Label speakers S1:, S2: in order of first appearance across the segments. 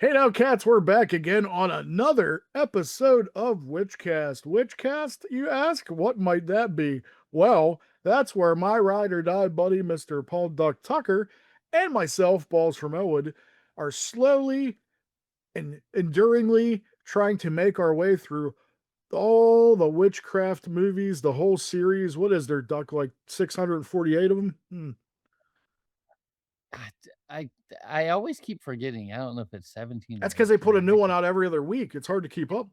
S1: Hey now, cats, we're back again on another episode of Witchcast. Witchcast, you ask? What might that be? Well, that's where my ride or die buddy, Mr. Paul Duck Tucker, and myself, Balls from Elwood, are slowly and enduringly trying to make our way through all the Witchcraft movies, the whole series. What is there, Duck? Like 648 of them?
S2: God, I I always keep forgetting. I don't know if it's 17
S1: That's
S2: or
S1: because they put a
S2: 18.
S1: new one out every other week. It's hard to keep up.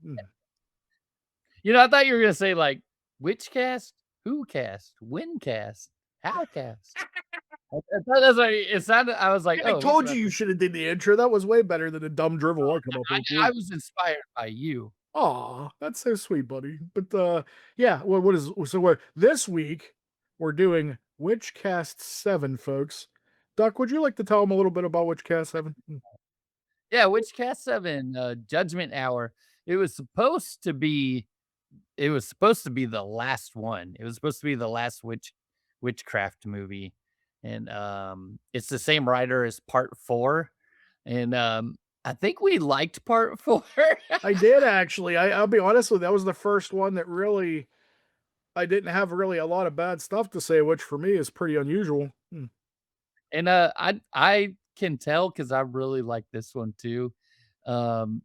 S2: I thought you were gonna say like which cast, who cast, when cast, how cast. I thought that's like it sounded. I was like,
S1: I
S2: oh, he's
S1: told you
S2: about
S1: you
S2: to.
S1: should have did the intro. That was way better than the dumb drivel I come up with.
S2: I was inspired by you.
S1: Aw, that's so sweet, buddy. But yeah, what is so what this week we're doing Witchcast 7, folks. Duck, would you like to tell them a little bit about Witchcast 7?
S2: Yeah, which cast 7, Judgment Hour. It was supposed to be. It was supposed to be the last one. It was supposed to be the last witchcraft movie, and it's the same writer as part 4. And, I think we liked part 4.
S1: I did actually. I'll be honest with you, that was the first one that really I didn't have really a lot of bad stuff to say, which for me is pretty unusual.
S2: And, I can tell because I really like this one too. Um,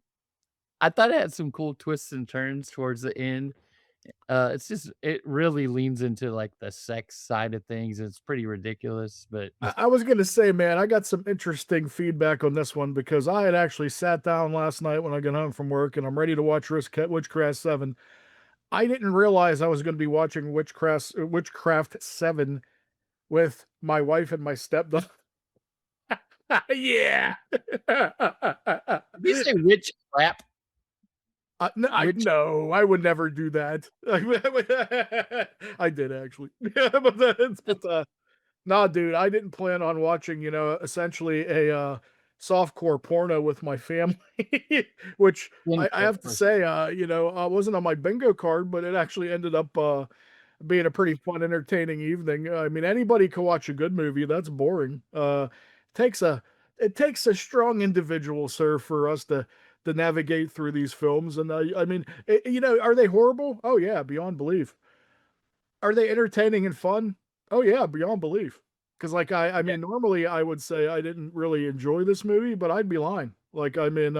S2: I thought it had some cool twists and turns towards the end. It really leans into, like, the sex side of things. It's pretty ridiculous, but
S1: I was gonna say, man, I got some interesting feedback on this one because I had actually sat down last night when I got home from work and I'm ready to watch Witchcraft 7. I didn't realize I was gonna be watching Witchcraft 7 with my wife and my stepdaughter. Yeah.
S2: did you say witch crap?
S1: No,
S2: Witch
S1: no, I would never do that. I did actually. But nah, dude, I didn't plan on watching, essentially a, softcore porno with my family, which I have to say, wasn't on my bingo card, but it actually ended up, being a pretty fun, entertaining evening. I mean, anybody can watch a good movie, that's boring. Takes a it takes a strong individual, sir, for us to navigate through these films, and, I mean, are they horrible? Oh, yeah, beyond belief. Are they entertaining and fun? Oh, yeah, beyond belief. Because like, I
S2: Yeah,
S1: mean, normally, I would say I didn't really enjoy this movie, but I'd be lying. Like, I mean,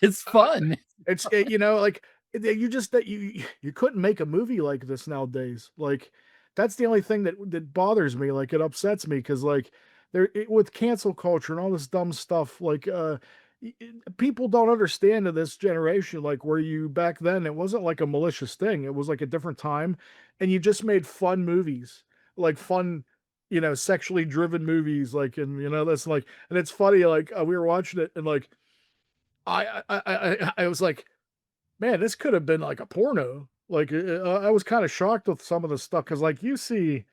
S2: it's fun.
S1: like, you just that you couldn't make a movie like this nowadays. Like, that's the only thing that bothers me, like, it upsets me because like, with cancel culture and all this dumb stuff, like, people don't understand in this generation, like, where you back then, it wasn't like a malicious thing, it was like a different time, and you just made fun movies, like, fun, sexually driven movies, like, and, that's like and it's funny, like, we were watching it and, like, I was like, "Man, this could have been like a porno." Like, I was kinda shocked with some of the stuff because, like, you see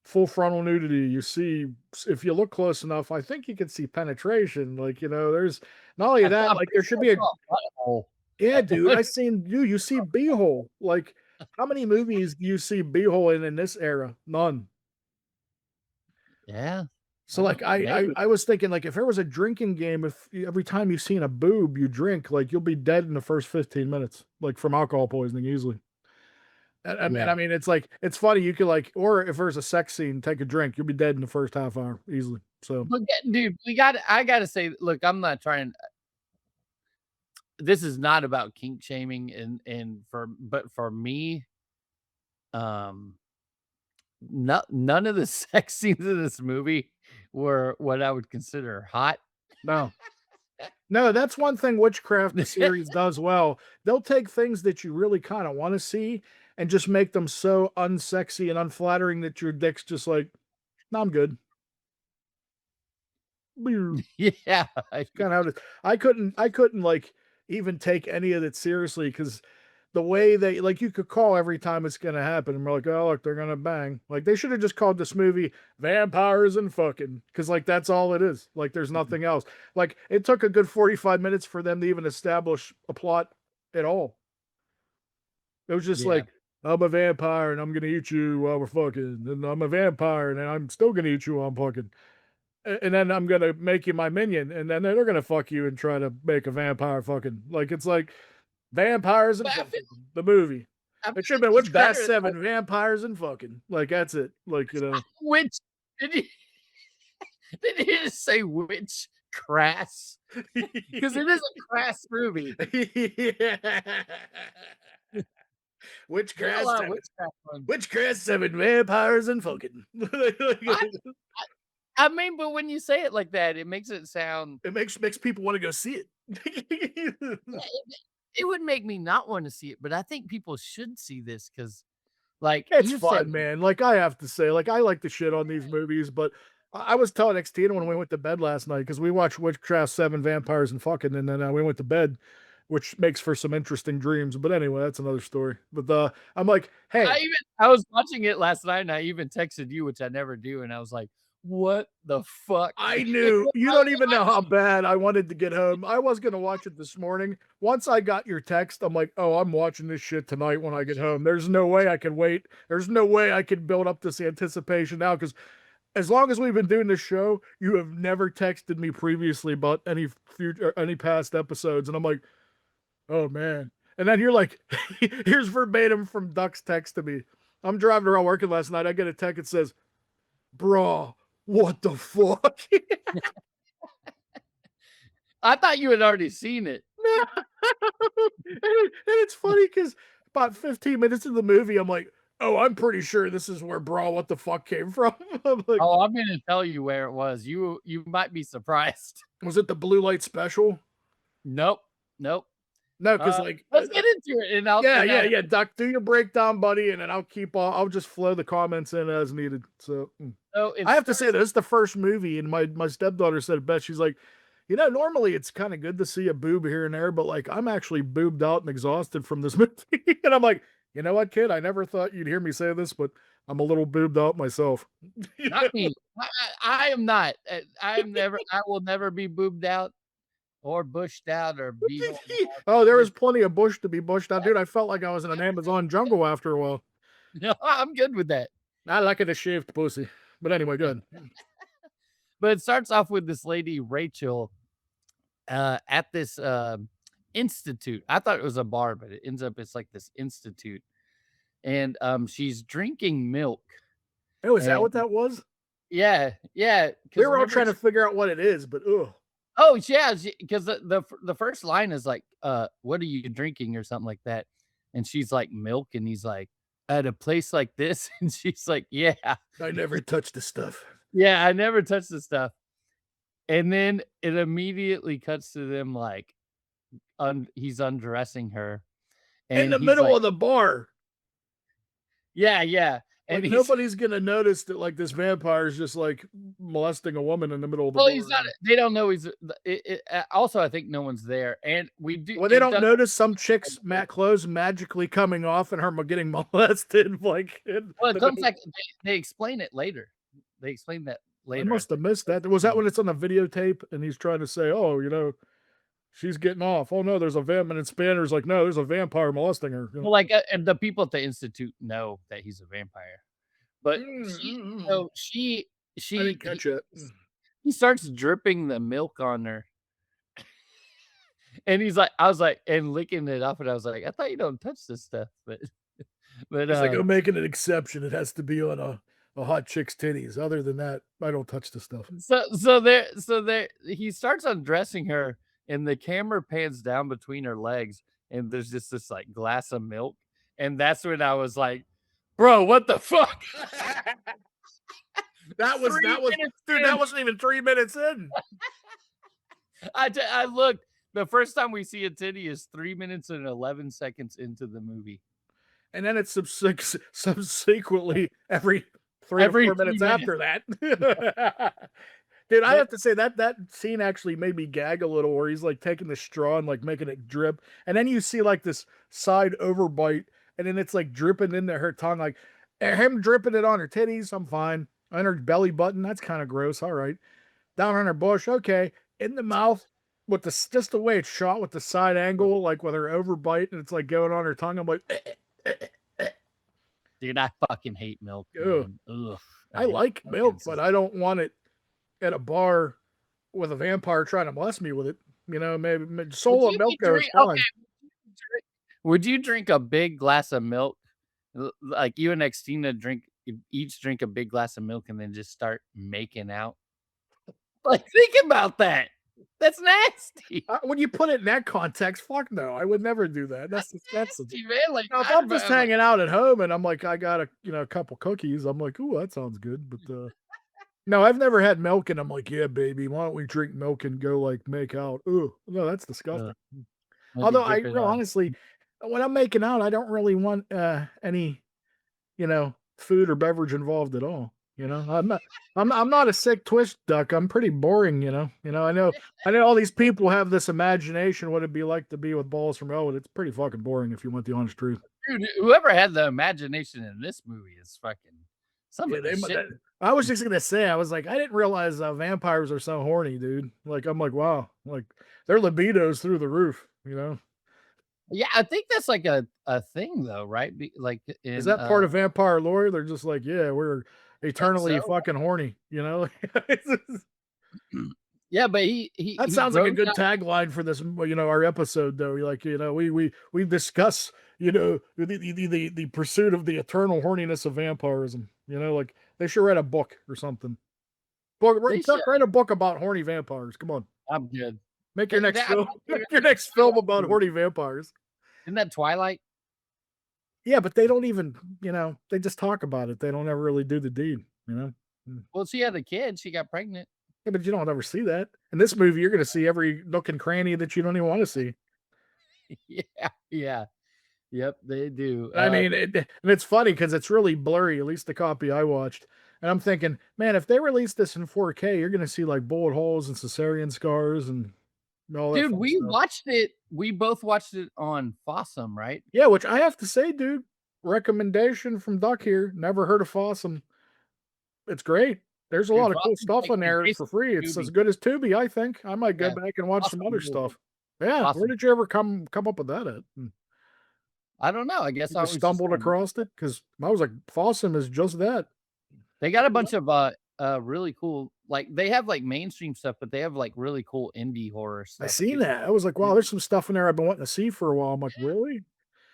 S1: full frontal nudity, you see if you look close enough, I think you can see penetration, like, there's not only that,
S2: I'm
S1: like,
S2: pretty
S1: there
S2: sure
S1: should
S2: I
S1: be a
S2: saw a butthole
S1: yeah,
S2: at
S1: dude,
S2: one.
S1: I seen you see B-hole, like, how many movies do you see B-hole in this era? None.
S2: Yeah,
S1: So,
S2: I
S1: like,
S2: don't maybe.
S1: I was thinking, like, if there was a drinking game, if every time you've seen a boob, you drink, like, you'll be dead in the first 15 minutes, like, from alcohol poisoning easily. And I
S2: Yeah.
S1: mean, it's like it's funny, you could, like or if there's a sex scene, take a drink, you'll be dead in the first half hour easily, so
S2: But yeah, dude, I gotta say, look, I'm not trying this is not about kink shaming but for me, um, none of the sex scenes in this movie were what I would consider hot.
S1: no. No, that's one thing Witchcraft, the series, does well. They'll take things that you really kinda wanna see and just make them so unsexy and unflattering that your dick's just like, "No, I'm good."
S2: Yeah,
S1: It's kinda how it is. I couldn't, like, even take any of it seriously because the way they like, you could call every time it's gonna happen, and we're like, "Oh, look, they're gonna bang." Like, they should have just called this movie Vampires and Fucking, because like, that's all it is. Like, there's nothing else. Like, it took a good 45 minutes for them to even establish a plot at all. It was just
S2: yeah.
S1: like, "I'm a vampire, and I'm gonna eat you while we're fucking, and I'm a vampire, and I'm still gonna eat you while I'm fucking." and then I'm gonna make you my minion, and then they're gonna fuck you and try to make a vampire fucking like it's like vampires and
S2: But
S1: fucking the movie.
S2: I feel
S1: It should have
S2: like
S1: been
S2: it's
S1: Witchcraft
S2: better.
S1: 7, vampires and fucking. Like that's it. Like,
S2: Which did you did you just say witch crass? Because it is a crass movie.
S1: yeah.
S2: There's a
S1: Witchcraft
S2: lot of
S1: 7.
S2: witchcraft ones.
S1: Witchcraft 7, vampires and fucking.
S2: I I mean, but when you say it like that, it makes it sound
S1: It makes people want to go see it.
S2: it would make me not wanna see it, but I think people should see this because, like,
S1: It's
S2: you said
S1: fun, man. Like, I have to say, like, I like to shit on these movies, but I was telling XT when we went to bed last night because we watched Witchcraft 7, Vampires and Fucking, and then we went to bed, which makes for some interesting dreams. But anyway, that's another story. But I'm like, hey,
S2: I was watching it last night, and I even texted you, which I never do, and I was like, "What the fuck?"
S1: I knew you don't even know how bad I wanted to get home. I was gonna watch it this morning. Once I got your text, I'm like, oh, I'm watching this shit tonight when I get home. There's no way I can wait. There's no way I can build up this anticipation now because as long as we've been doing this show, you have never texted me previously about any future any past episodes, and I'm like, oh man. And then you're like, here's verbatim from Duck's text to me. I'm driving around working last night. I get a text that says, "Bro, what the fuck?"
S2: I thought you had already seen it.
S1: And it's funny because about 15 minutes in the movie, I'm like, oh, I'm pretty sure this is where Bra What the Fuck came from. I'm like,
S2: Oh, I'm gonna tell you where it was. You might be surprised.
S1: was it the Blue Light Special?
S2: Nope, nope.
S1: No, because like,
S2: Let's get into it,
S1: yeah,
S2: and
S1: yeah,
S2: I'll
S1: yeah. Duck, do your breakdown, buddy, and then I'll just flow the comments in as needed. So
S2: so it
S1: I have to say
S2: starts
S1: this is the first movie, and my stepdaughter said it best. She's like, normally it's kind of good to see a boob here and there, but like I'm actually boobed out and exhausted from this movie. And I'm like, you know what, kid? I never thought you'd hear me say this, but I'm a little boobed out myself.
S2: not me. I am not. I will never be boobed out or bushed out or be horny
S1: Oh, there
S2: out.
S1: was plenty of bush to be bushed out, dude. I felt like I was in an Amazon jungle after a while.
S2: No, I'm good with that.
S1: I like it a shaved pussy. But anyway, good.
S2: But it starts off with this lady, Rachel, at this, institute. I thought it was a bar, but it ends up it's like this institute, and, she's drinking milk,
S1: Oh, is that
S2: and
S1: what that was?
S2: yeah, yeah,
S1: We
S2: because
S1: were all
S2: remember
S1: trying to figure out what it is, but ugh.
S2: oh, yeah, because the first line is like, "What are you drinking?" or something like that, and she's like, "Milk," and he's like, "At a place like this?" And she's like, "Yeah,
S1: I never touched the stuff.
S2: yeah, I never touch this stuff." And then it immediately cuts to them, like, he's undressing her,
S1: In
S2: and
S1: the
S2: he's
S1: middle
S2: like
S1: of the bar.
S2: yeah, yeah, and
S1: Like
S2: he's
S1: nobody's gonna notice that like this vampire is just like molesting a woman in the middle of the
S2: well, he's
S1: bar.
S2: not they don't know he's also, I think no one's there, and we do
S1: Well, they
S2: it
S1: don't
S2: does
S1: notice some chicks' mat clothes magically coming off and her getting molested. Like in
S2: well, it
S1: the
S2: comes like they explain it later. They explain that
S1: I
S2: later, I
S1: must have
S2: think.
S1: missed that. Was that when it's on the videotape and he's trying to say, "Oh, she's getting off. Oh no, there's a vamp," and Spanner's like, "No, there's a vampire molesting her."
S2: Well, like, and the people at the institute know that he's a vampire, but
S1: I
S2: she
S1: didn't catch it.
S2: he starts dripping the milk on her, and he's like I was like and licking it off, and I was like, "I thought you don't touch this stuff," but but,
S1: He's like, "I'm making an exception. It has to be on a hot chick's titties. Other than that, I don't touch the stuff."
S2: so there he starts undressing her, and the camera pans down between her legs, and there's just this, like, glass of milk, and that's when I was like, "Bro, what the fuck?"
S1: That
S2: 3
S1: was
S2: minutes
S1: dude,
S2: in,
S1: that wasn't even 3 minutes in.
S2: I looked, the first time we see a titty is 3 minutes and 11 seconds into the movie.
S1: And then it's subsequently every 3 to
S2: Every
S1: 4
S2: 3
S1: minutes
S2: minutes.
S1: after that. Dude, I
S2: But
S1: have to say that scene actually made me gag a little where he's, like, taking the straw and, like, making it drip, and then you see, like, this side overbite, and then it's, like, dripping into her tongue, like, him dripping it on her titties, I'm fine. On her belly button, that's kinda gross, alright. Down on her bush, okay. In the mouth, with just the way it's shot with the side angle, like, with her overbite, and it's, like, going on her tongue, I'm like,
S2: dude, I fucking hate milk,
S1: "Ugh."
S2: man. Ugh, I
S1: I
S2: hate
S1: like
S2: milk and
S1: milk, but I don't want it at a bar with a vampire trying to molest me with it. Maybe
S2: Would
S1: soul and
S2: you
S1: milk
S2: be
S1: goes
S2: drink okay,
S1: fine.
S2: would you drink a big glass of milk? Like, you and Xtina each drink a big glass of milk and then just start making out? Like, think about that. That's nasty.
S1: When you put it in that context, fuck no, I would never do that. That's
S2: That's
S1: disgusting.
S2: nasty, man, like,
S1: Now, if I'm just
S2: I'm like,
S1: hanging out at home and I'm like, I got a couple cookies, I'm like, ooh, that sounds good. But no, I've never had milk, and I'm like, yeah, baby, why don't we drink milk and go like make out? Ooh, no, that's
S2: ugh,
S1: disgusting.
S2: maybe
S1: Although I
S2: drip it
S1: real
S2: on.
S1: honestly, when I'm making out, I don't really want any food or beverage involved at all. I'm not a sick twist duck. I'm pretty boring. I know all these people have this imagination what it'd be like to be with balls from Elwood. It's pretty fucking boring if you want the honest truth.
S2: Dude, whoever had the imagination in this movie is fucking some
S1: Yeah,
S2: of the shit.
S1: I was just gonna say, I was like, I didn't realize vampires are so horny, dude. Like, I'm like, wow, like their libido's through the roof.
S2: Yeah, I think that's like a thing though, right? Like
S1: Is
S2: in,
S1: that part of vampire lore? They're just like, yeah, we're
S2: think so.
S1: eternally fucking horny.
S2: Yeah, but he
S1: That sounds like a
S2: grows
S1: good
S2: up.
S1: tagline for our episode though. Like, we discuss, the pursuit of the eternal horniness of vampirism. Like they should write a book or something.
S2: They should.
S1: Write a book about horny vampires. Come on,
S2: I'm good.
S1: make your
S2: That
S1: next
S2: that I
S1: film.
S2: thought they
S1: Make
S2: were
S1: your
S2: like a
S1: next film
S2: Twilight
S1: about
S2: movie.
S1: horny vampires.
S2: Isn't that Twilight?
S1: Yeah, but they don't even, they just talk about it. They don't ever really do the deed. Mm.
S2: Well, she had a kid, she got pregnant.
S1: Yeah, but you don't ever see that. In this movie, you're gonna see every nook and cranny that you don't even want to see.
S2: Yeah, yeah. Yep, they do.
S1: I mean, and it's funny because it's really blurry, at least the copy I watched. And I'm thinking, man, if they release this in 4K, you're gonna see like bullet holes and cesarean scars and all that
S2: Dude,
S1: fun stuff.
S2: we both watched it on Fossum, right?
S1: Yeah, which I have to say, dude, recommendation from Duck here. Never heard of Fossum. It's great. There's a
S2: Dude,
S1: lot of cool
S2: Fossum's
S1: stuff
S2: like
S1: on there for
S2: basically
S1: free. It's as
S2: Tubi.
S1: good as Tubi, I think. I might go
S2: Yeah,
S1: back and watch some
S2: Fossum
S1: other
S2: rules.
S1: stuff. Yeah, where
S2: Fossum.
S1: did you ever come up with that at?
S2: I don't know, I guess
S1: You
S2: I
S1: just
S2: was just
S1: stumbled
S2: on
S1: across it because I was like, Fossum is just that.
S2: they got a bunch of, really cool like, they have, like, mainstream stuff, but they have, like, really cool indie horror
S1: I
S2: stuff
S1: seen
S2: too.
S1: that. I was like, wow, there's some stuff in there I've been wanting to see for a while. I'm like, really?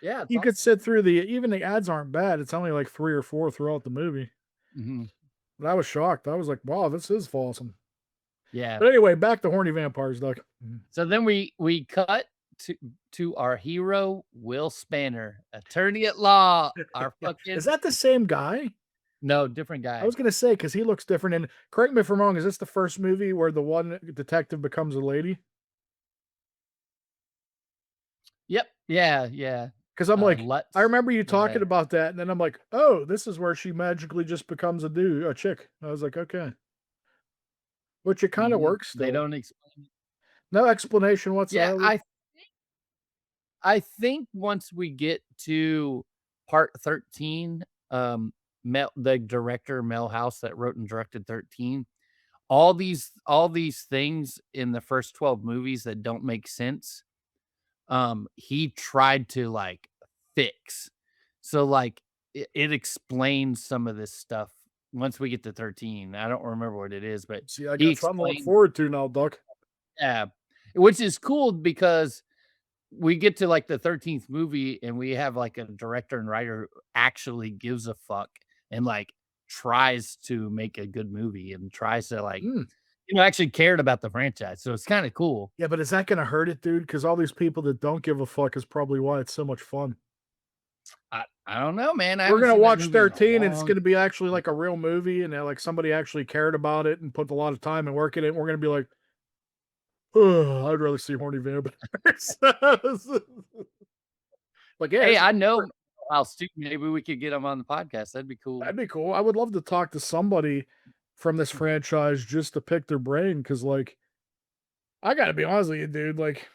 S2: Yeah, it's
S1: You could
S2: awesome.
S1: sit through even the ads aren't bad. It's only like 3 or 4 throughout the movie.
S2: Mhm.
S1: But I was shocked. I was like, wow, this is awesome.
S2: Yeah.
S1: But anyway, back to horny vampires, Doc. Mhm.
S2: So then we cut to our hero, Will Spanner, attorney at law, our
S1: Yeah. Is
S2: fucking
S1: that the same guy?
S2: no, different
S1: I
S2: guy.
S1: was gonna say because he looks different. And correct me if I'm wrong. Is this the first movie where the one detective becomes a lady?
S2: Yep. Yeah, yeah.
S1: Because I'm like, I
S2: Lutz.
S1: remember you talking
S2: The
S1: about that, and then I'm like, oh, this is where she magically just becomes a chick. I was like, okay, which it kind of
S2: mhm.
S1: works
S2: They
S1: still.
S2: don't explain it.
S1: No explanation
S2: Yeah,
S1: whatsoever.
S2: I think once we get to part 13, the director, Mel House, that wrote and directed 13, all these things in the first 12 movies that don't make sense, he tried to, like, fix. So, like, it explains some of this stuff once we get to 13. I don't remember what it is, but
S1: See, I
S2: he
S1: got something to look
S2: explains.
S1: forward to now, Duck.
S2: Yeah, which is cool because we get to, like, the 13th movie, and we have, like, a director and writer who actually gives a fuck and, like, tries to make a good movie and tries to, like,
S1: Mm.
S2: actually cared about the franchise, so it's kinda cool.
S1: Yeah, but is that gonna hurt it, dude? Because all these people that don't give a fuck is probably why it's so much fun.
S2: I don't know, man, I
S1: We're
S2: haven't
S1: gonna
S2: seen that
S1: watch
S2: movie in a
S1: 13, and it's
S2: long
S1: gonna be actually like a real movie, and like somebody actually cared about it and put a lot of time and work in it. And we're gonna be like, oh, I'd rather see horny vampires. Like, yeah,
S2: Hey,
S1: this is
S2: I know
S1: perfect.
S2: Miles too, maybe we could get him on the podcast, that'd be cool.
S1: That'd be cool. I would love to talk to somebody from this franchise just to pick their brain, because like, I gotta be honest with you, dude. Like,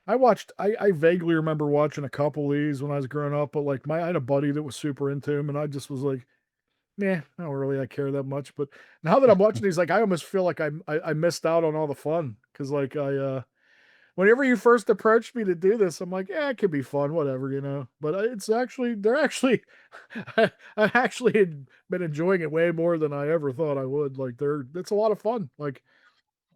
S1: I vaguely remember watching a couple of these when I was growing up, but like I had a buddy that was super into him, and I just was like, "Meh, I don't really I care that much." But now that I'm watching these, like I almost feel like I missed out on all the fun because like whenever you first approached me to do this, I'm like, "Yeah, it could be fun, whatever," but, it's actually they're actually I actually had been enjoying it way more than I ever thought I would, like, it's a lot of fun, like,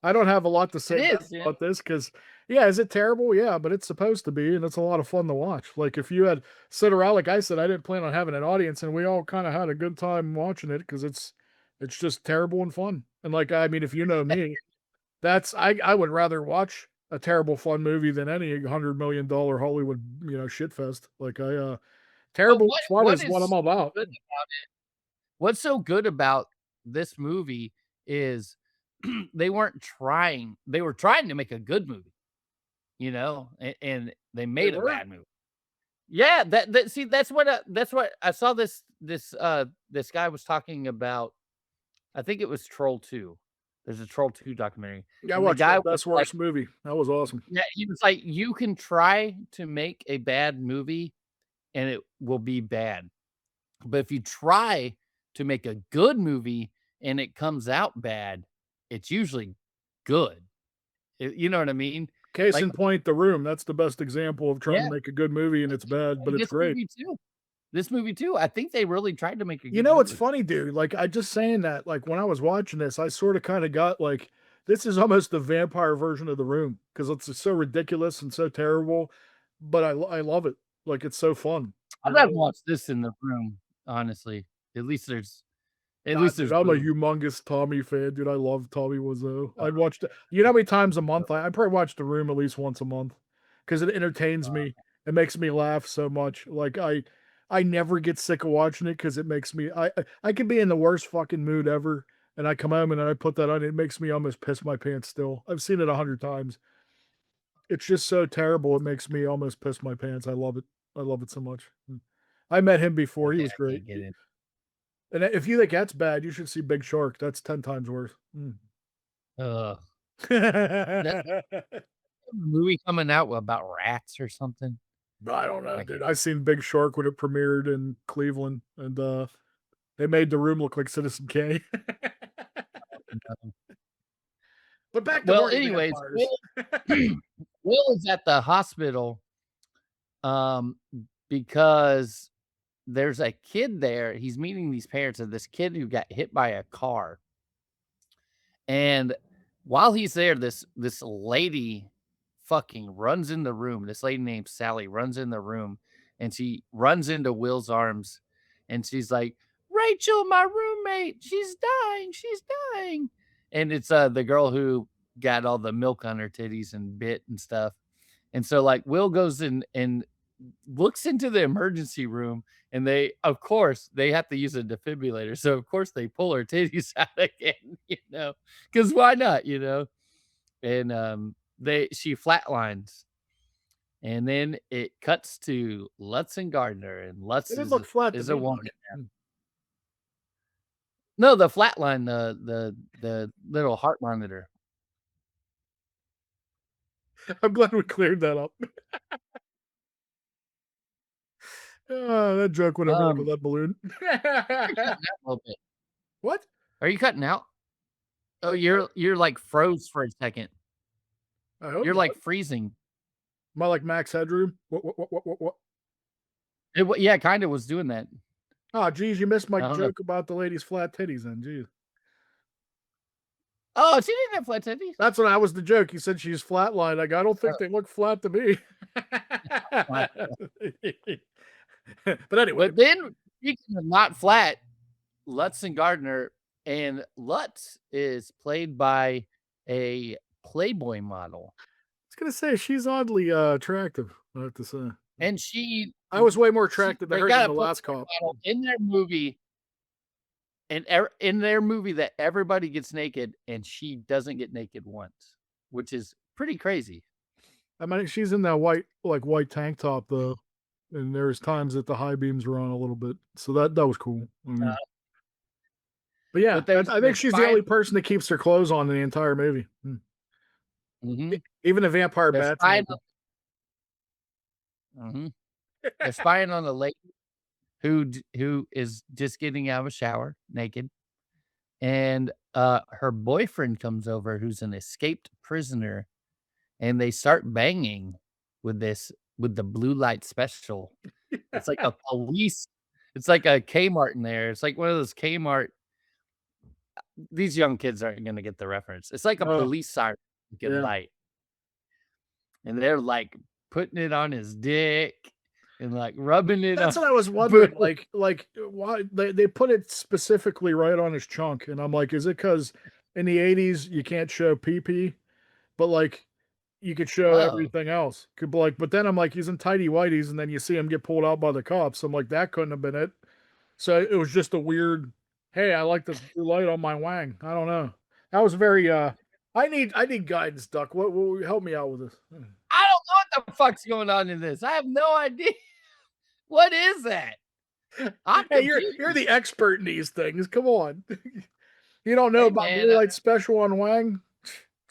S1: I don't have a lot to
S2: It
S1: say bad
S2: is, yeah.
S1: about this because, yeah, is it terrible? Yeah, but it's supposed to be, and it's a lot of fun to watch. Like, if you had sit around like I said, I didn't plan on having an audience, and we all kinda had a good time watching it because it's just terrible and fun. And, like, I mean, if you know me, that's I would rather watch a terrible fun movie than any $100 million Hollywood, shit fest. Like,
S2: But
S1: terrible
S2: what
S1: fun
S2: what
S1: is what
S2: is
S1: I'm all about.
S2: good what's so good about this movie is they were trying to make a good movie, and they
S1: They
S2: made a
S1: were?
S2: bad movie. Yeah, that see, that's what I saw this guy was talking about. I think it was Troll 2. There's a Troll 2 documentary,
S1: Yeah, I
S2: and the
S1: watched
S2: guy
S1: that
S2: was
S1: Best
S2: like,
S1: Worst movie. That was awesome.
S2: yeah, he was like, "You can try to make a bad movie, and it will be bad. But if you try to make a good movie and it comes out bad, it's usually good." You know what I mean?
S1: Case
S2: Like,
S1: in point, The Room. That's the best example of trying to
S2: yeah,
S1: make a good movie and it's bad, but
S2: and
S1: it's great.
S2: this movie too, I think they really tried to make a
S1: You
S2: good
S1: know what's
S2: movie.
S1: funny, dude? Like, I just saying that, like, when I was watching this, I sorta kinda got, like, this is almost the vampire version of The Room because it's so ridiculous and so terrible, but I love it. Like, it's so fun,
S2: I'd
S1: you
S2: rather
S1: know?
S2: watch this in the room, honestly. At least there's at
S1: Nah,
S2: least
S1: dude,
S2: there's
S1: I'm a
S2: boobs.
S1: humongous Tommy fan, dude. I love Tommy Wiseau.
S2: Uh,
S1: I'd watch the you know how many times a month I probably watch The Room at least once a month because it entertains me. It makes me laugh so much. Like, I never get sick of watching it because it makes me I can be in the worst fucking mood ever, and I come home and I put that on, it makes me almost piss my pants still. I've seen it 100 times. It's just so terrible, it makes me almost piss my pants. I love it. I love it so much. I met him before, he was
S2: I
S1: great.
S2: can't get it.
S1: And if you think that's bad, you should see Big Shark. That's 10 times worse. Mm.
S2: Ugh. That
S1: I
S2: movie coming out about rats or something?
S1: don't know,
S2: I can't
S1: dude. I seen Big Shark when it premiered in Cleveland, and, they made the room look like Citizen K.
S2: know.
S1: But back to
S2: Well,
S1: horny
S2: anyways,
S1: vampires.
S2: Will Will is at the hospital, um, because there's a kid there. He's meeting these parents of this kid who got hit by a car. And while he's there, this lady fucking runs in the room. This lady named Sally runs in the room and she runs into Will's arms and she's like, "Rachel, my roommate, she's dying, she's dying." And it's the girl who got all the milk on her titties and bit and stuff. And so like Will goes in and looks into the emergency room and they of course they have to use a defibrillator. So of course they pull her titties out again, because why not? And they she flatlines and then it cuts to Lutz and Gardner, and
S1: It
S2: Lutz
S1: didn't look flat to
S2: is a
S1: me
S2: woman.
S1: much. Mm.
S2: No, the flatline, the little heart monitor.
S1: I'm glad we cleared that up. Ah, that joke would have hurt with
S2: Um,
S1: that balloon.
S2: you're cutting out a little bit.
S1: What?
S2: Are you cutting out? Oh, you're like froze for a second.
S1: I hope
S2: You're like
S1: not.
S2: freezing.
S1: Am I like Max Headroom? What?
S2: Yeah, kinda was doing that.
S1: Oh, geez, you missed my
S2: I don't know.
S1: joke about the lady's flat titties then, geez.
S2: Oh, she didn't have flat titties?
S1: That's what that was the joke. You said she's flatlined. Like, I don't think
S2: Oh,
S1: they look flat to me.
S2: flat.
S1: But anyway,
S2: But then, speaking of not flat, Lutz and Gardner, and Lutz is played by a Playboy model,
S1: I was gonna say she's oddly, attractive, I have to say.
S2: and she
S1: I was way more
S2: she
S1: attracted to
S2: they
S1: her than
S2: got a
S1: the last
S2: Playboy
S1: cop.
S2: model in their movie, in their movie that everybody gets naked, and she doesn't get naked once, which is pretty crazy.
S1: I mean, she's in that white tank top, though, and there's times that the high beams were on a little bit, so that was cool. I
S2: Uh,
S1: mean, but yeah,
S2: but
S1: I
S2: they're
S1: think she's the
S2: spying
S1: only person that keeps her clothes on in the entire movie.
S2: mhm,
S1: Even the vampire
S2: they're
S1: bats
S2: spying
S1: naked.
S2: mhm, they're spying on a lady who is just getting out of a shower naked. And, her boyfriend comes over who's an escaped prisoner, and they start banging with the blue light special. It's like a police it's like a Kmart in there. It's like one of those Kmart these young kids aren't gonna get the reference. It's like a
S1: Oh,
S2: police siren you can
S1: yeah.
S2: light, and they're, like, putting it on his dick and, like, rubbing it on
S1: That's what I was
S2: Boo.
S1: wondering, why they put it specifically right on his chunk, and I'm like, is it because in the '80s you can't show pee-pee, but, like, you could show
S2: Oh,
S1: everything else? Could be like but then I'm like, he's in tidy whities, and then you see him get pulled out by the cops. I'm like, that couldn't have been it. So it was just a weird, "Hey, I like this blue light on my wang." I don't know. That was very, I need guidance, Duck. What help me out with this?
S2: I don't know what the fuck's going on in this. I have no idea. What is that? I'm
S1: Hey, you're
S2: confused.
S1: the expert in these things. Come on. You don't know
S2: Hey,
S1: about
S2: man,
S1: blue light special on wang?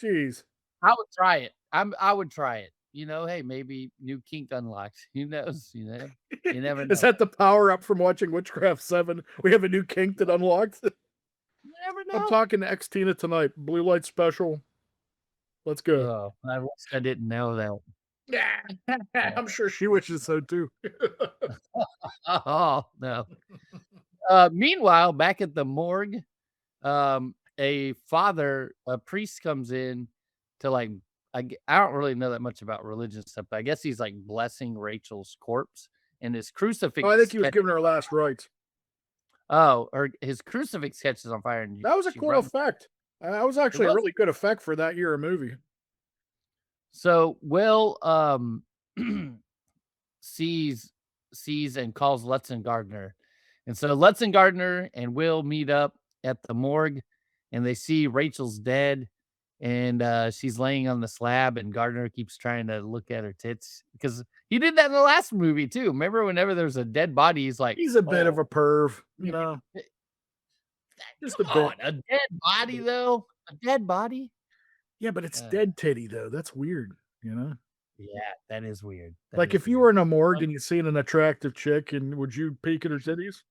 S1: Jeez.
S2: I would try it. I would try it. You know, hey, maybe new kink unlocked. Who knows, you know? You never
S1: Is
S2: know.
S1: that the power up from watching Witchcraft 7? We have a new kink that unlocked.
S2: You never
S1: I'm
S2: know.
S1: talking to X Tina tonight. Blue light special. Let's go.
S2: Oh, I wish I didn't know that.
S1: Yeah.
S2: Yeah.
S1: I'm sure she wishes so too.
S2: Oh, no. Meanwhile, back at the morgue, a priest comes in to, like I don't really know that much about religion stuff, but I guess he's, like, blessing Rachel's corpse, and his
S1: Oh, I think
S2: crucifix
S1: he was
S2: catch
S1: giving her last rites.
S2: or his crucifix catches on fire, and
S1: That was a
S2: she
S1: cool
S2: runs.
S1: effect. That was
S2: It
S1: actually a
S2: was.
S1: really good effect for that year of movie.
S2: So, Will, sees and calls Lutz and Gardner. And so Lutz and Gardner and Will meet up at the morgue, and they see Rachel's dead, and, she's laying on the slab, and Gardner keeps trying to look at her tits because he did that in the last movie too. Remember whenever there's a dead body, he's like,
S1: He's a bit
S2: "Oh,
S1: of a perv,
S2: yeah,
S1: just a
S2: come
S1: bit.
S2: on, a dead body though? A dead body?"
S1: Yeah, but it's
S2: Uh,
S1: dead titty though. That's weird, you know?
S2: yeah, that is weird. That
S1: Like
S2: is
S1: if you
S2: weird.
S1: were in a morgue
S2: Um,
S1: and you seen an attractive chick and would you peek at her titties?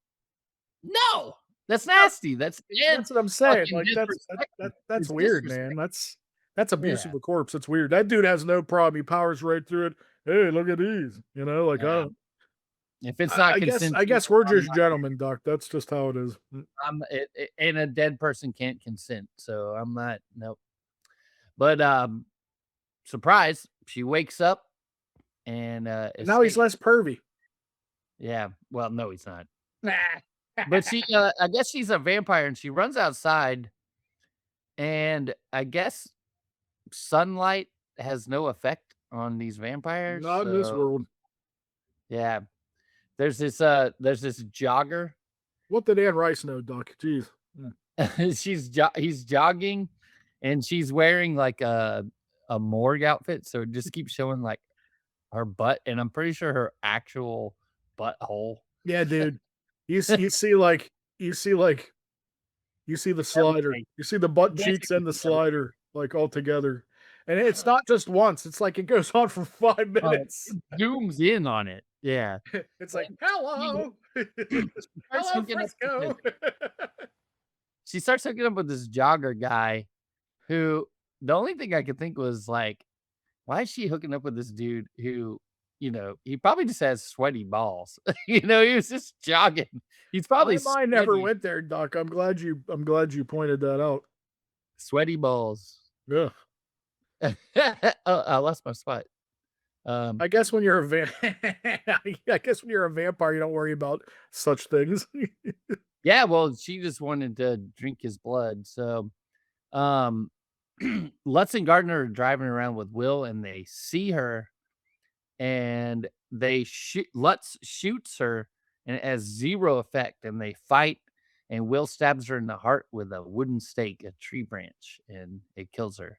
S2: no, that's
S1: No,
S2: nasty. That's dead
S1: that's what I'm saying.
S2: fucking
S1: Like
S2: disrespect.
S1: that's
S2: It's
S1: weird, man.
S2: disrespect.
S1: That's abuse of
S2: Yeah.
S1: a corpse. It's weird. That dude has no problem. He powers right through it. Hey, look at these. Like
S2: Yeah. If it's
S1: I
S2: not
S1: I guess I
S2: consensual,
S1: guess we're
S2: I'm
S1: just
S2: not
S1: gentlemen, Doc. That's just how it is.
S2: I'm and a dead person can't consent, so I'm not nope. But, surprise, she wakes up and,
S1: Now he's
S2: escapes.
S1: less pervy.
S2: Yeah, well, no, he's not.
S1: Nah.
S2: But she, I guess she's a vampire, and she runs outside, and I guess sunlight has no effect on these vampires,
S1: Not in this
S2: so
S1: world.
S2: yeah. There's this jogger.
S1: What did Anne Rice know, Doc? Jeez.
S2: He's jogging, and she's wearing, like, a morgue outfit, so it just keeps showing, like, her butt, and I'm pretty sure her actual butthole.
S1: Yeah, dude. You see like you see like you see the slider.
S2: Everything.
S1: You see the butt
S2: Basically
S1: cheeks and the
S2: see everything.
S1: slider, like, all together. And it's not just once, it's like it goes on for 5 minutes.
S2: It zooms in on it. Yeah.
S1: It's like,
S2: She
S1: "Hello.
S2: she starts
S1: Hello,
S2: hooking up with this
S1: Frisco."
S2: jogger guy who the only thing I could think was, like, why is she hooking up with this dude who, he probably just has sweaty balls. He was just jogging. He's
S1: My
S2: probably
S1: mind never
S2: sweaty.
S1: went there, Doc. I'm glad you pointed that out.
S2: Sweaty balls.
S1: Yeah.
S2: Oh, I lost my spot. Um,
S1: I guess when you're a I guess when you're a vampire, you don't worry about such things.
S2: yeah, well, she just wanted to drink his blood. So, um, Lutz and Gardner are driving around with Will, and they see her, and Lutz shoots her, and it has zero effect, and they fight, and Will stabs her in the heart with a wooden stake, a tree branch, and it kills her.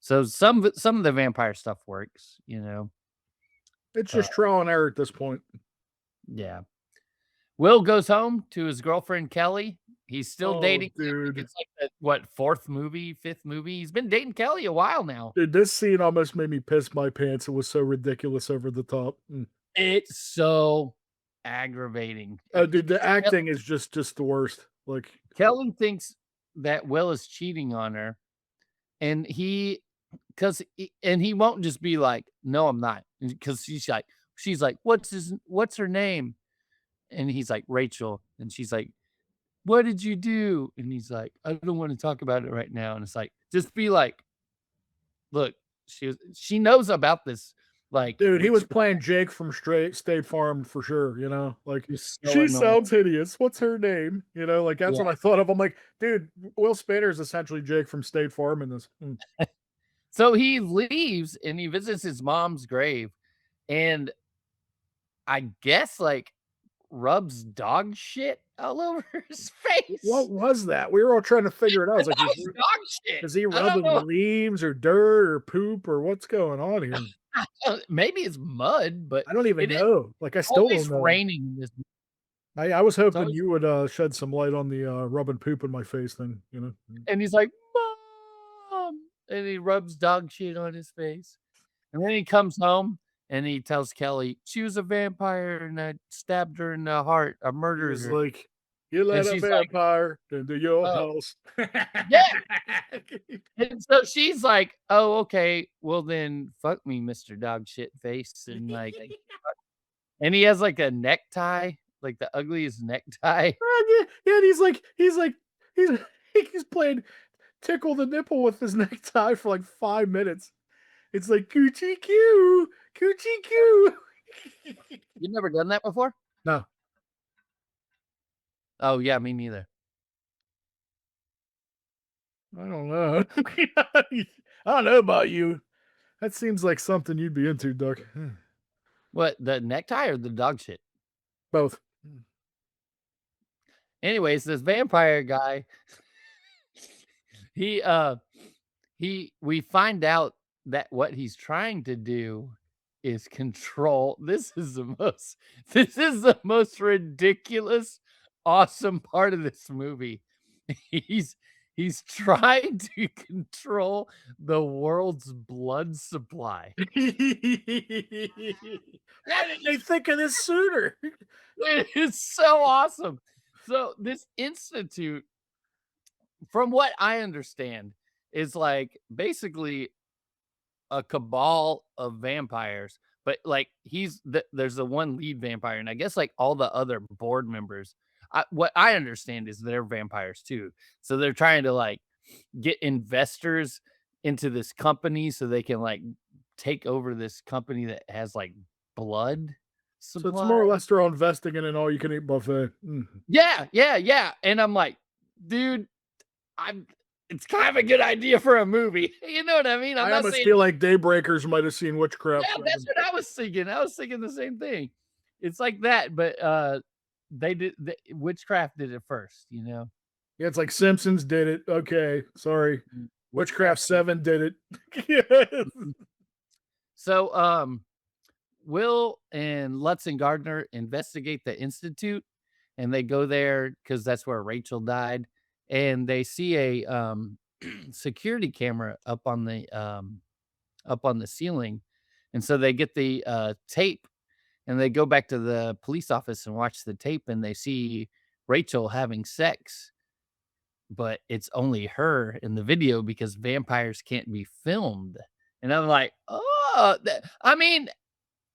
S2: So some of the vampire stuff works.
S1: It's
S2: Uh,
S1: just trial and error at this point.
S2: yeah. Will goes home to his girlfriend, Kelly. He's still
S1: Oh,
S2: dating her. I think
S1: dude.
S2: it's like the, what, 4th movie, 5th movie? He's been dating Kelly a while now.
S1: Dude, this scene almost made me piss my pants. It was so ridiculous over the top.
S2: It's so aggravating.
S1: Oh, dude, the
S2: Kel
S1: acting is just the worst.
S2: Kelly thinks that Will is cheating on her, and 'cause and he won't just be like, "No, I'm not," because she's like, "What's her name?" And he's like, "Rachel," and she's like, "What did you do?" And he's like, "I don't wanna talk about it right now," and it's like, just be like, "Look, she knows about this, like,
S1: Dude, he was
S2: witchcraft
S1: playing Jake from Straight State Farm for sure, you know? Like,
S2: is so
S1: "She
S2: annoying."
S1: sounds hideous. What's her name?" You know, like, that's
S2: Yeah.
S1: what I thought of. I'm like, "Dude, Will Spader is essentially Jake from State Farm in this." Mm.
S2: So he leaves and he visits his mom's grave, and I guess, like, rubs dog shit all over his
S1: What
S2: face.
S1: was that? We were all trying to figure it out. I
S2: I
S1: was like,
S2: thought it was dog shit.
S1: is he
S2: I don't
S1: rubbing
S2: know.
S1: leaves or dirt or poop or what's going on here?
S2: Maybe it's mud, but
S1: I don't even
S2: it is
S1: know. Like, I still don't
S2: always
S1: know.
S2: raining in this.
S1: I was
S2: It's
S1: hoping
S2: always
S1: you would, shed some light on the, rubbing poop in my face thing, you know? Mm.
S2: and he's like, "Mom," and he rubs dog shit on his face, and then he comes home and he tells Kelly, "She was a vampire and I stabbed her in the heart. I
S1: He
S2: murdered
S1: was
S2: her."
S1: like, "You
S2: And
S1: let a
S2: she's like,
S1: vampire into your
S2: "Oh,
S1: house."
S2: yeah." And so she's like, "Oh, okay. Well, then fuck me, Mr. Dog Shit Face," and, like and he has, like, a necktie, like, the ugliest necktie.
S1: Yeah, yeah, and he's he's playing tickle the nipple with his necktie for, like, 5 minutes. It's like, "Coochie coo, coochie coo."
S2: You never done that before?
S1: No,
S2: Oh, yeah, me neither.
S1: I don't know. I don't know about you. That seems like something you'd be into, Duck.
S2: What, the necktie or the dog shit?
S1: Both.
S2: Anyways, this vampire guy, he, we find out that what he's trying to do is control this is the most ridiculous, awesome part of this movie. He's he's trying to control the world's blood supply.
S1: Why didn't they think of this sooner?
S2: It is so awesome. So this institute, from what I understand, is like basically a cabal of vampires, but like there's the one lead vampire, and I guess like all the other board members. What I understand is they're vampires too. So they're trying to like get investors into this company so they can like take over this company that has like blood
S1: So it's
S2: supply.
S1: more or less they're all investing in an all-you-can-eat buffet. Mm.
S2: Yeah, yeah, yeah. And I'm like, dude, I'm it's kind of a good idea for a movie. You know what I mean? I'm
S1: I
S2: not
S1: almost
S2: saying
S1: feel like Daybreakers might have seen Witchcraft
S2: yeah, that's
S1: 7.
S2: what I was thinking. I was thinking the same thing. It's like that, but Witchcraft did it first, you know?
S1: Yeah, it's like Simpsons did it. Okay, sorry. Witchcraft
S2: Witchcraft did it.
S1: 7 did it. Yes.
S2: Mhm. So, Will and Lutz and Gardner investigate the institute, and they go there because that's where Rachel died, and they see a, security camera up on the ceiling, and so they get the, tape, and they go back to the police office and watch the tape, and they see Rachel having sex, but it's only her in the video because vampires can't be filmed, and I'm like, "Oh," I mean,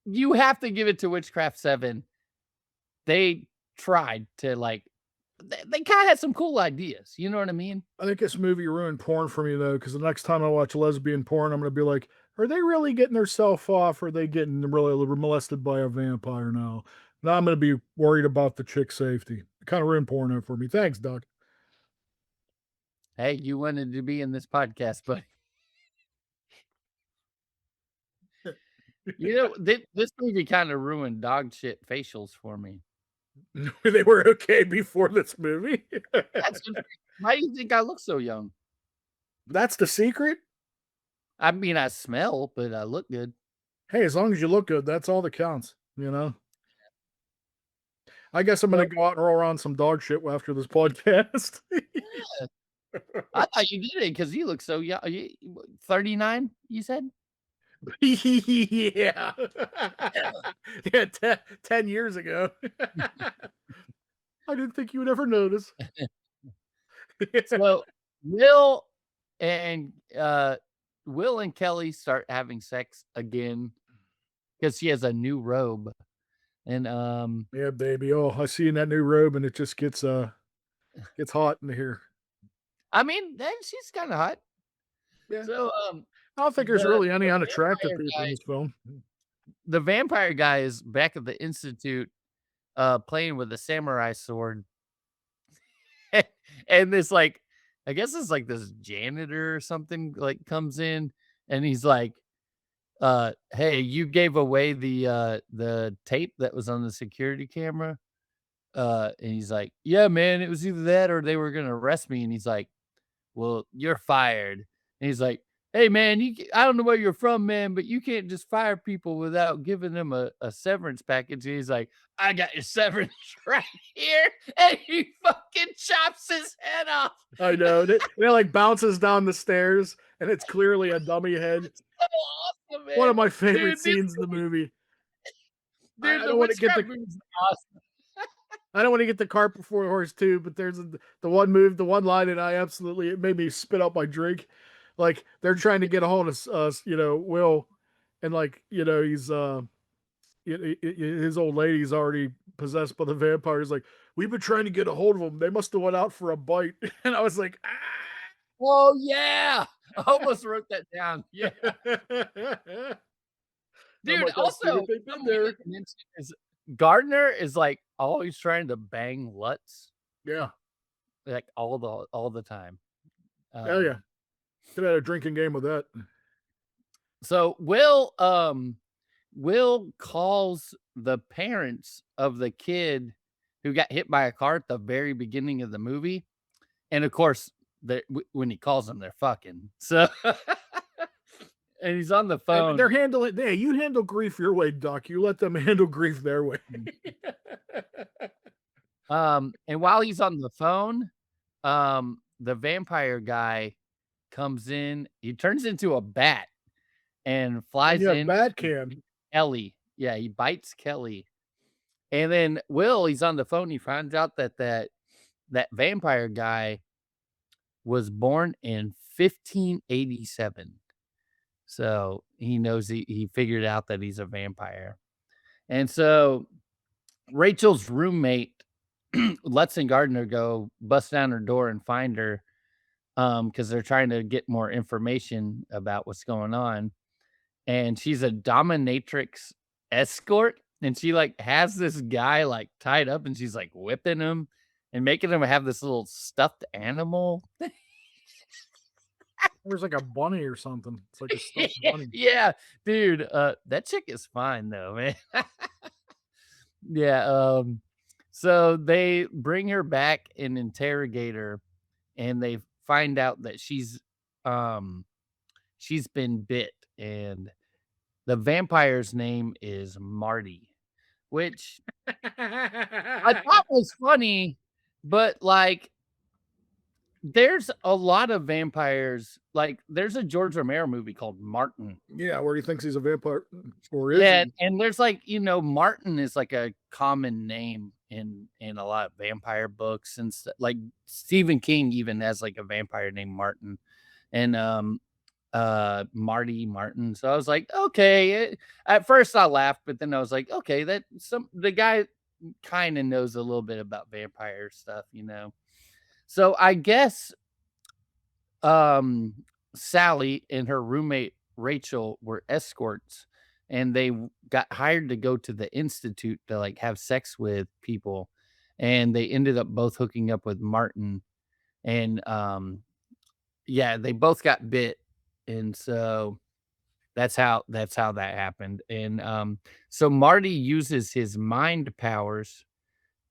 S2: you have to give it to Witchcraft 7. They tried to, like they kinda had some cool ideas, you know what I mean?
S1: I think this movie ruined porn for me though, because the next time I watch lesbian porn, I'm gonna be like, "Are they really getting herself off? Or are they getting really molested by a vampire now?" Now I'm gonna be worried about the chick's safety. It kinda ruined porno for me. Thanks, Doc.
S2: "Hey, you wanted to be in this podcast, buddy." You know, this movie kinda ruined dog shit facials for me.
S1: They were okay before this movie.
S2: That's why do you think I look so young?
S1: That's the secret?
S2: I mean, I smell, but I look good.
S1: Hey, as long as you look good, that's all that counts, you know? I guess I'm gonna
S2: So
S1: go out and roll around some dog shit after this podcast.
S2: yeah, I thought you did it because you look so young. 39, you said?
S1: Yeah. Yeah, 10 years ago. I didn't think you would ever notice.
S2: So, Will and, Will and Kelly start having sex again because she has a new robe, and,
S1: Yeah, baby. Oh, I see in that new robe and it just gets hot in here.
S2: I mean, then she's kinda hot.
S1: Yeah.
S2: So,
S1: I don't think there's
S2: the
S1: really any
S2: the
S1: unattractive
S2: vampire
S1: people in
S2: guy
S1: this film.
S2: the vampire guy is back at the institute, playing with a samurai sword, and this, like, I guess it's like this janitor or something, like, comes in, and he's like, "Hey, you gave away the tape that was on the security camera?" And he's like, "Yeah, man, it was either that or they were gonna arrest me." And he's like, "Well, you're fired." And he's like, "Hey, man, I don't know where you're from, man, but you can't just fire people without giving them a severance package." And he's like, "I got your severance right here." And he fucking chops his head off.
S1: I know. It like bounces down the stairs and it's clearly a dummy head.
S2: So awesome,
S1: One
S2: man.
S1: of my favorite
S2: Dude, this
S1: scenes in the
S2: movie,
S1: movie.
S2: dude,
S1: I
S2: the
S1: don't want to get
S2: Witchcraft
S1: the
S2: movie is awesome.
S1: I don't want to get the cart before the horse too, but there's the one move, the one line, and I absolutely it made me spit out my drink. Like they're trying to get a hold of Will, and like he's his old lady's already possessed by the vampire. He's like, we've been trying to get a hold of them. They must have went out for a bite, and I was like,
S2: Oh, yeah. I almost wrote that down. Yeah.
S1: ah. I'm
S2: Dude,
S1: like, I see what
S2: also,
S1: they did
S2: something we
S1: there.
S2: didn't mention is Gardner is, like, always trying to bang Lutz,
S1: Yeah,
S2: like, all the time.
S1: hell yeah.
S2: Um,
S1: Could have had a drinking game with that.
S2: so Will calls the parents of the kid who got hit by a car at the very beginning of the movie, and, of course, when he calls them, they're fucking. So and he's on the
S1: I mean, they're
S2: phone.
S1: handling. Hey, you handle grief your way, Doc. You let them handle grief their way.
S2: And while he's on the phone, the vampire guy comes in. He turns into a bat and
S1: And
S2: flies
S1: you have
S2: in
S1: Bat
S2: to
S1: Can.
S2: beat Ellie. Yeah, he bites Kelly. And then Will, he's on the phone. He finds out that vampire guy was born in 1587. So he knows he figured out that he's a vampire. And so Rachel's roommate lets and Gardner go bust down her door and find her, because they're trying to get more information about what's going on. And she's a dominatrix escort, and she, like, has this guy, like, tied up, and she's, like, whipping him and making him have this little stuffed animal.
S1: There's like a bunny or something. It's like a stuffed bunny.
S2: Yeah, dude, that chick is fine though, man. Yeah, so they bring her back and interrogate her, and they find out that um, she's been bit, and the vampire's name is Marty, which I thought was funny, but, like, there's a lot of vampires, like, there's a George Romero movie called Martin.
S1: Yeah, where he thinks he's a vampire, or is
S2: Yeah,
S1: he?
S2: and there's, like, Martin is, like, a common name in a lot of vampire books and like, Stephen King even has, like, a vampire named Martin, and, Marty Martin, so I was like, "Okay," at first I laughed, but then I was like, "Okay, that the guy kinda knows a little bit about vampire stuff," you know? So, I guess, um, Sally and her roommate Rachel were escorts, and they got hired to go to the institute to, like, have sex with people, and they ended up both hooking up with Martin, and, yeah, they both got bit, and so that's how that happened, and, so Marty uses his mind powers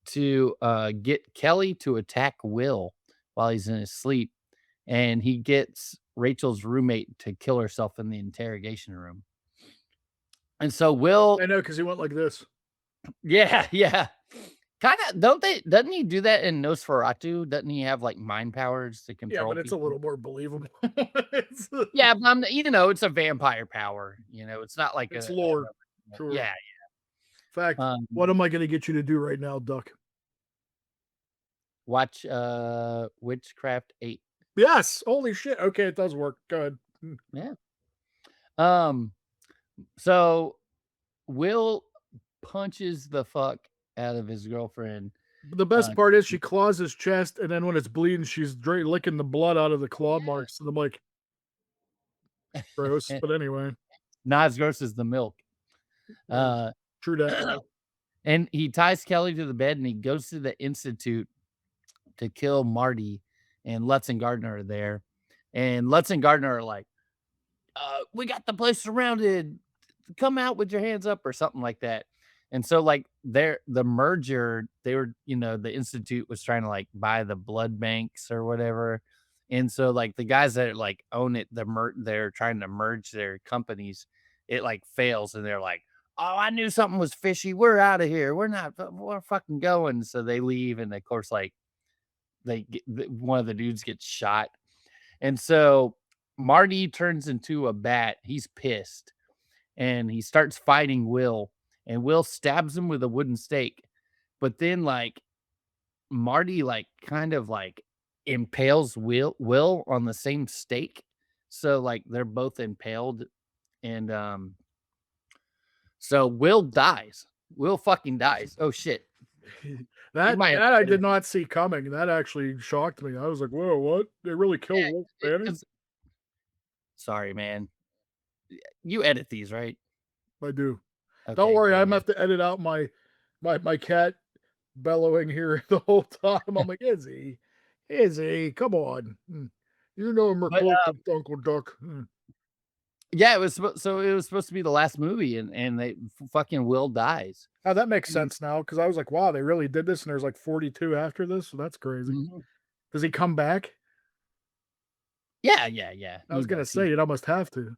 S2: to, get Kelly to attack Will while he's in his sleep, and he gets Rachel's roommate to kill herself in the interrogation room. And so
S1: I
S2: Will
S1: know because he went like this.
S2: yeah, yeah. Kinda don't they doesn't he do that in Nosferatu? Doesn't he have, like, mind powers to
S1: Yeah,
S2: control
S1: but it's a
S2: people?
S1: little more believable.
S2: Yeah, but it's a vampire power, it's not like
S1: It's
S2: a
S1: lore, sure.
S2: yeah,
S1: Fact, what
S2: um,
S1: am I going to get you to do right now, Duck?
S2: watch, Witchcraft 8.
S1: Yes. Holy shit. Okay, it does work. Go ahead. Mm.
S2: Yeah. Um, so Will punches the fuck out of his girlfriend.
S1: But the best
S2: Uh,
S1: part is she claws his chest, and then when it's bleeding, she's licking the blood out of the claw marks, and I'm like, "Gross," but anyway.
S2: not as gross as the milk.
S1: Yeah,
S2: Uh,
S1: true that.
S2: and he ties Kelly to the bed and he goes to the institute to kill Marty, and Lutz and Gardner are there. And Lutz and Gardner are like, we got the place surrounded. Come out with your hands up or something like that. And so like the merger, they were, the institute was trying to like buy the blood banks or whatever. And so like the guys that like own it, they're trying to merge their companies. It like fails and they're like, "Oh, I knew something was fishy. We're out of here. We're fucking going." So they leave and of course like one of the dudes gets shot. And so Marty turns into a bat. He's pissed and he starts fighting Will, and Will stabs him with a wooden stake. But then, like, Marty, like, kind of like impales Will on the same stake. So, like, they're both impaled, and so Will dies. Will fucking dies. Oh shit. You
S1: That
S2: might have
S1: that I
S2: to edit
S1: did not see coming. That actually shocked me. I was like, "Whoa, what? They really kill Wolf
S2: it
S1: Banner?"
S2: 'cause sorry, man. You edit these, right?
S1: I do. Don't
S2: Okay,
S1: worry,
S2: good,
S1: I'm
S2: yeah.
S1: have to edit out my cat bellowing here the whole time. I'm like, "Izzy, Izzy, come on. You know we're
S2: But,
S1: close to Uncle Duck."
S2: yeah, it was supposed to be the last movie and they fucking Will dies.
S1: Now that makes
S2: And
S1: sense now because I was like, "Wow, they really did this," and there's like 42 after this, so that's crazy.
S2: mhm.
S1: Does he come back?
S2: Yeah, yeah, yeah,
S1: I
S2: he
S1: was gonna
S2: does.
S1: say, it almost have to.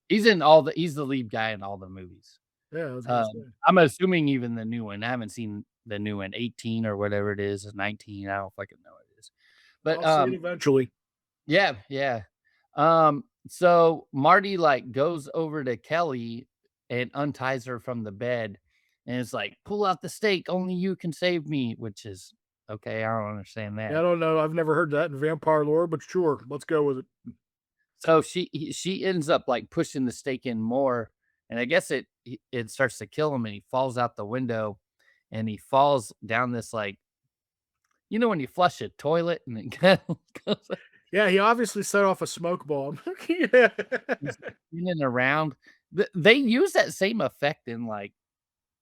S2: He's the lead guy in all the movies.
S1: Yeah, I was gonna say.
S2: I'm assuming even the new one. I haven't seen the new one, 18 or whatever it is, 19, I don't fucking know what it is. But,
S1: I'll see it eventually.
S2: yeah, yeah. So Marty, like, goes over to Kelly and unties her from the bed, and it's like, "Pull out the stake, only you can save me," which is okay, I don't understand
S1: Yeah, I
S2: that.
S1: don't know. I've never heard that in vampire lore, but sure, let's go with it.
S2: So she ends up, like, pushing the stake in more, and I guess it starts to kill him, and he falls out the window, and he falls down this, like, when you flush a toilet and it goes
S1: Yeah, he obviously set off a smoke bomb. Yeah.
S2: he's spinning around. They use that same effect in, like,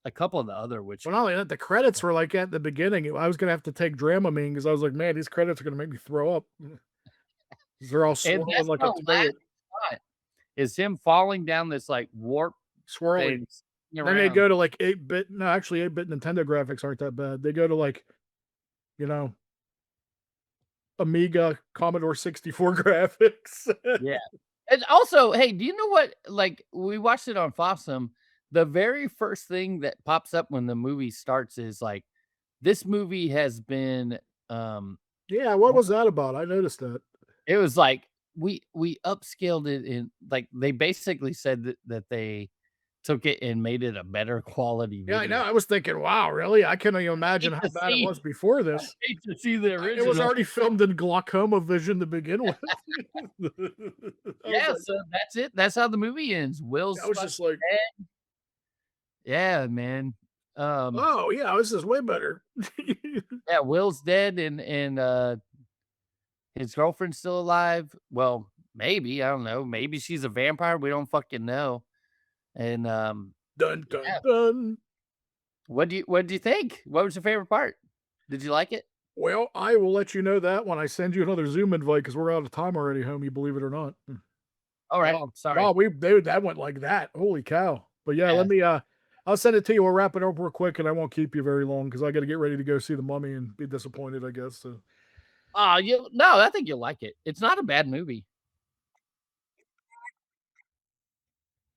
S2: a couple of the other
S1: Well, not only that, the credits were like at the beginning. I was gonna have to take Dramamine because I was like, man, these credits are gonna make me throw up. 'Cause they're all
S2: and
S1: swirling
S2: that's
S1: like
S2: the
S1: a
S2: last
S1: toilet,
S2: shot is him falling down this, like, warp
S1: swirly.
S2: thing, spinning
S1: Then they
S2: around.
S1: go to like 8-bit. No, actually, 8-bit Nintendo graphics aren't that bad. They go to like, you know, Amiga, Commodore 64 graphics.
S2: Yeah. And also, hey, do you know what like, we watched it on Fossum, the very first thing that pops up when the movie starts is, like, this movie has been, um,
S1: Yeah, what
S2: what
S1: was that about? I noticed that.
S2: it was like, we upscaled it in like, they basically said that they took it and made it a better quality
S1: Yeah, I know.
S2: video.
S1: I was thinking, wow, really? I couldn't even
S2: I
S1: imagine
S2: hate
S1: how
S2: to
S1: bad it
S2: see
S1: was before
S2: I
S1: this.
S2: hate to see the
S1: It was
S2: original.
S1: already filmed in glaucoma vision to begin with. I was
S2: Yeah,
S1: like,
S2: so that's it. That's how the movie ends.
S1: I
S2: Will's
S1: was
S2: fucking
S1: just like,
S2: dead. Yeah, man. Um
S1: oh yeah, this is way better.
S2: Yeah, Will's dead and his girlfriend's still alive. Well, maybe, I don't know. Maybe she's a vampire, we don't fucking know. And,
S1: Dun dun
S2: yeah.
S1: dun.
S2: What do you think? What was your favorite part? Did you like it?
S1: Well, I will let you know that when I send you another Zoom invite because we're out of time already, homie. Believe it or not.
S2: Alright,
S1: Wow,
S2: sorry.
S1: wow, we dude, that went like that. Holy cow! But yeah, let
S2: Yeah.
S1: me. I'll send it to you. We'll wrap it up real quick, and I won't keep you very long because I got to get ready to go see the Mummy and be disappointed, I guess. So.
S2: You no, I think you'll like it. It's not a bad movie.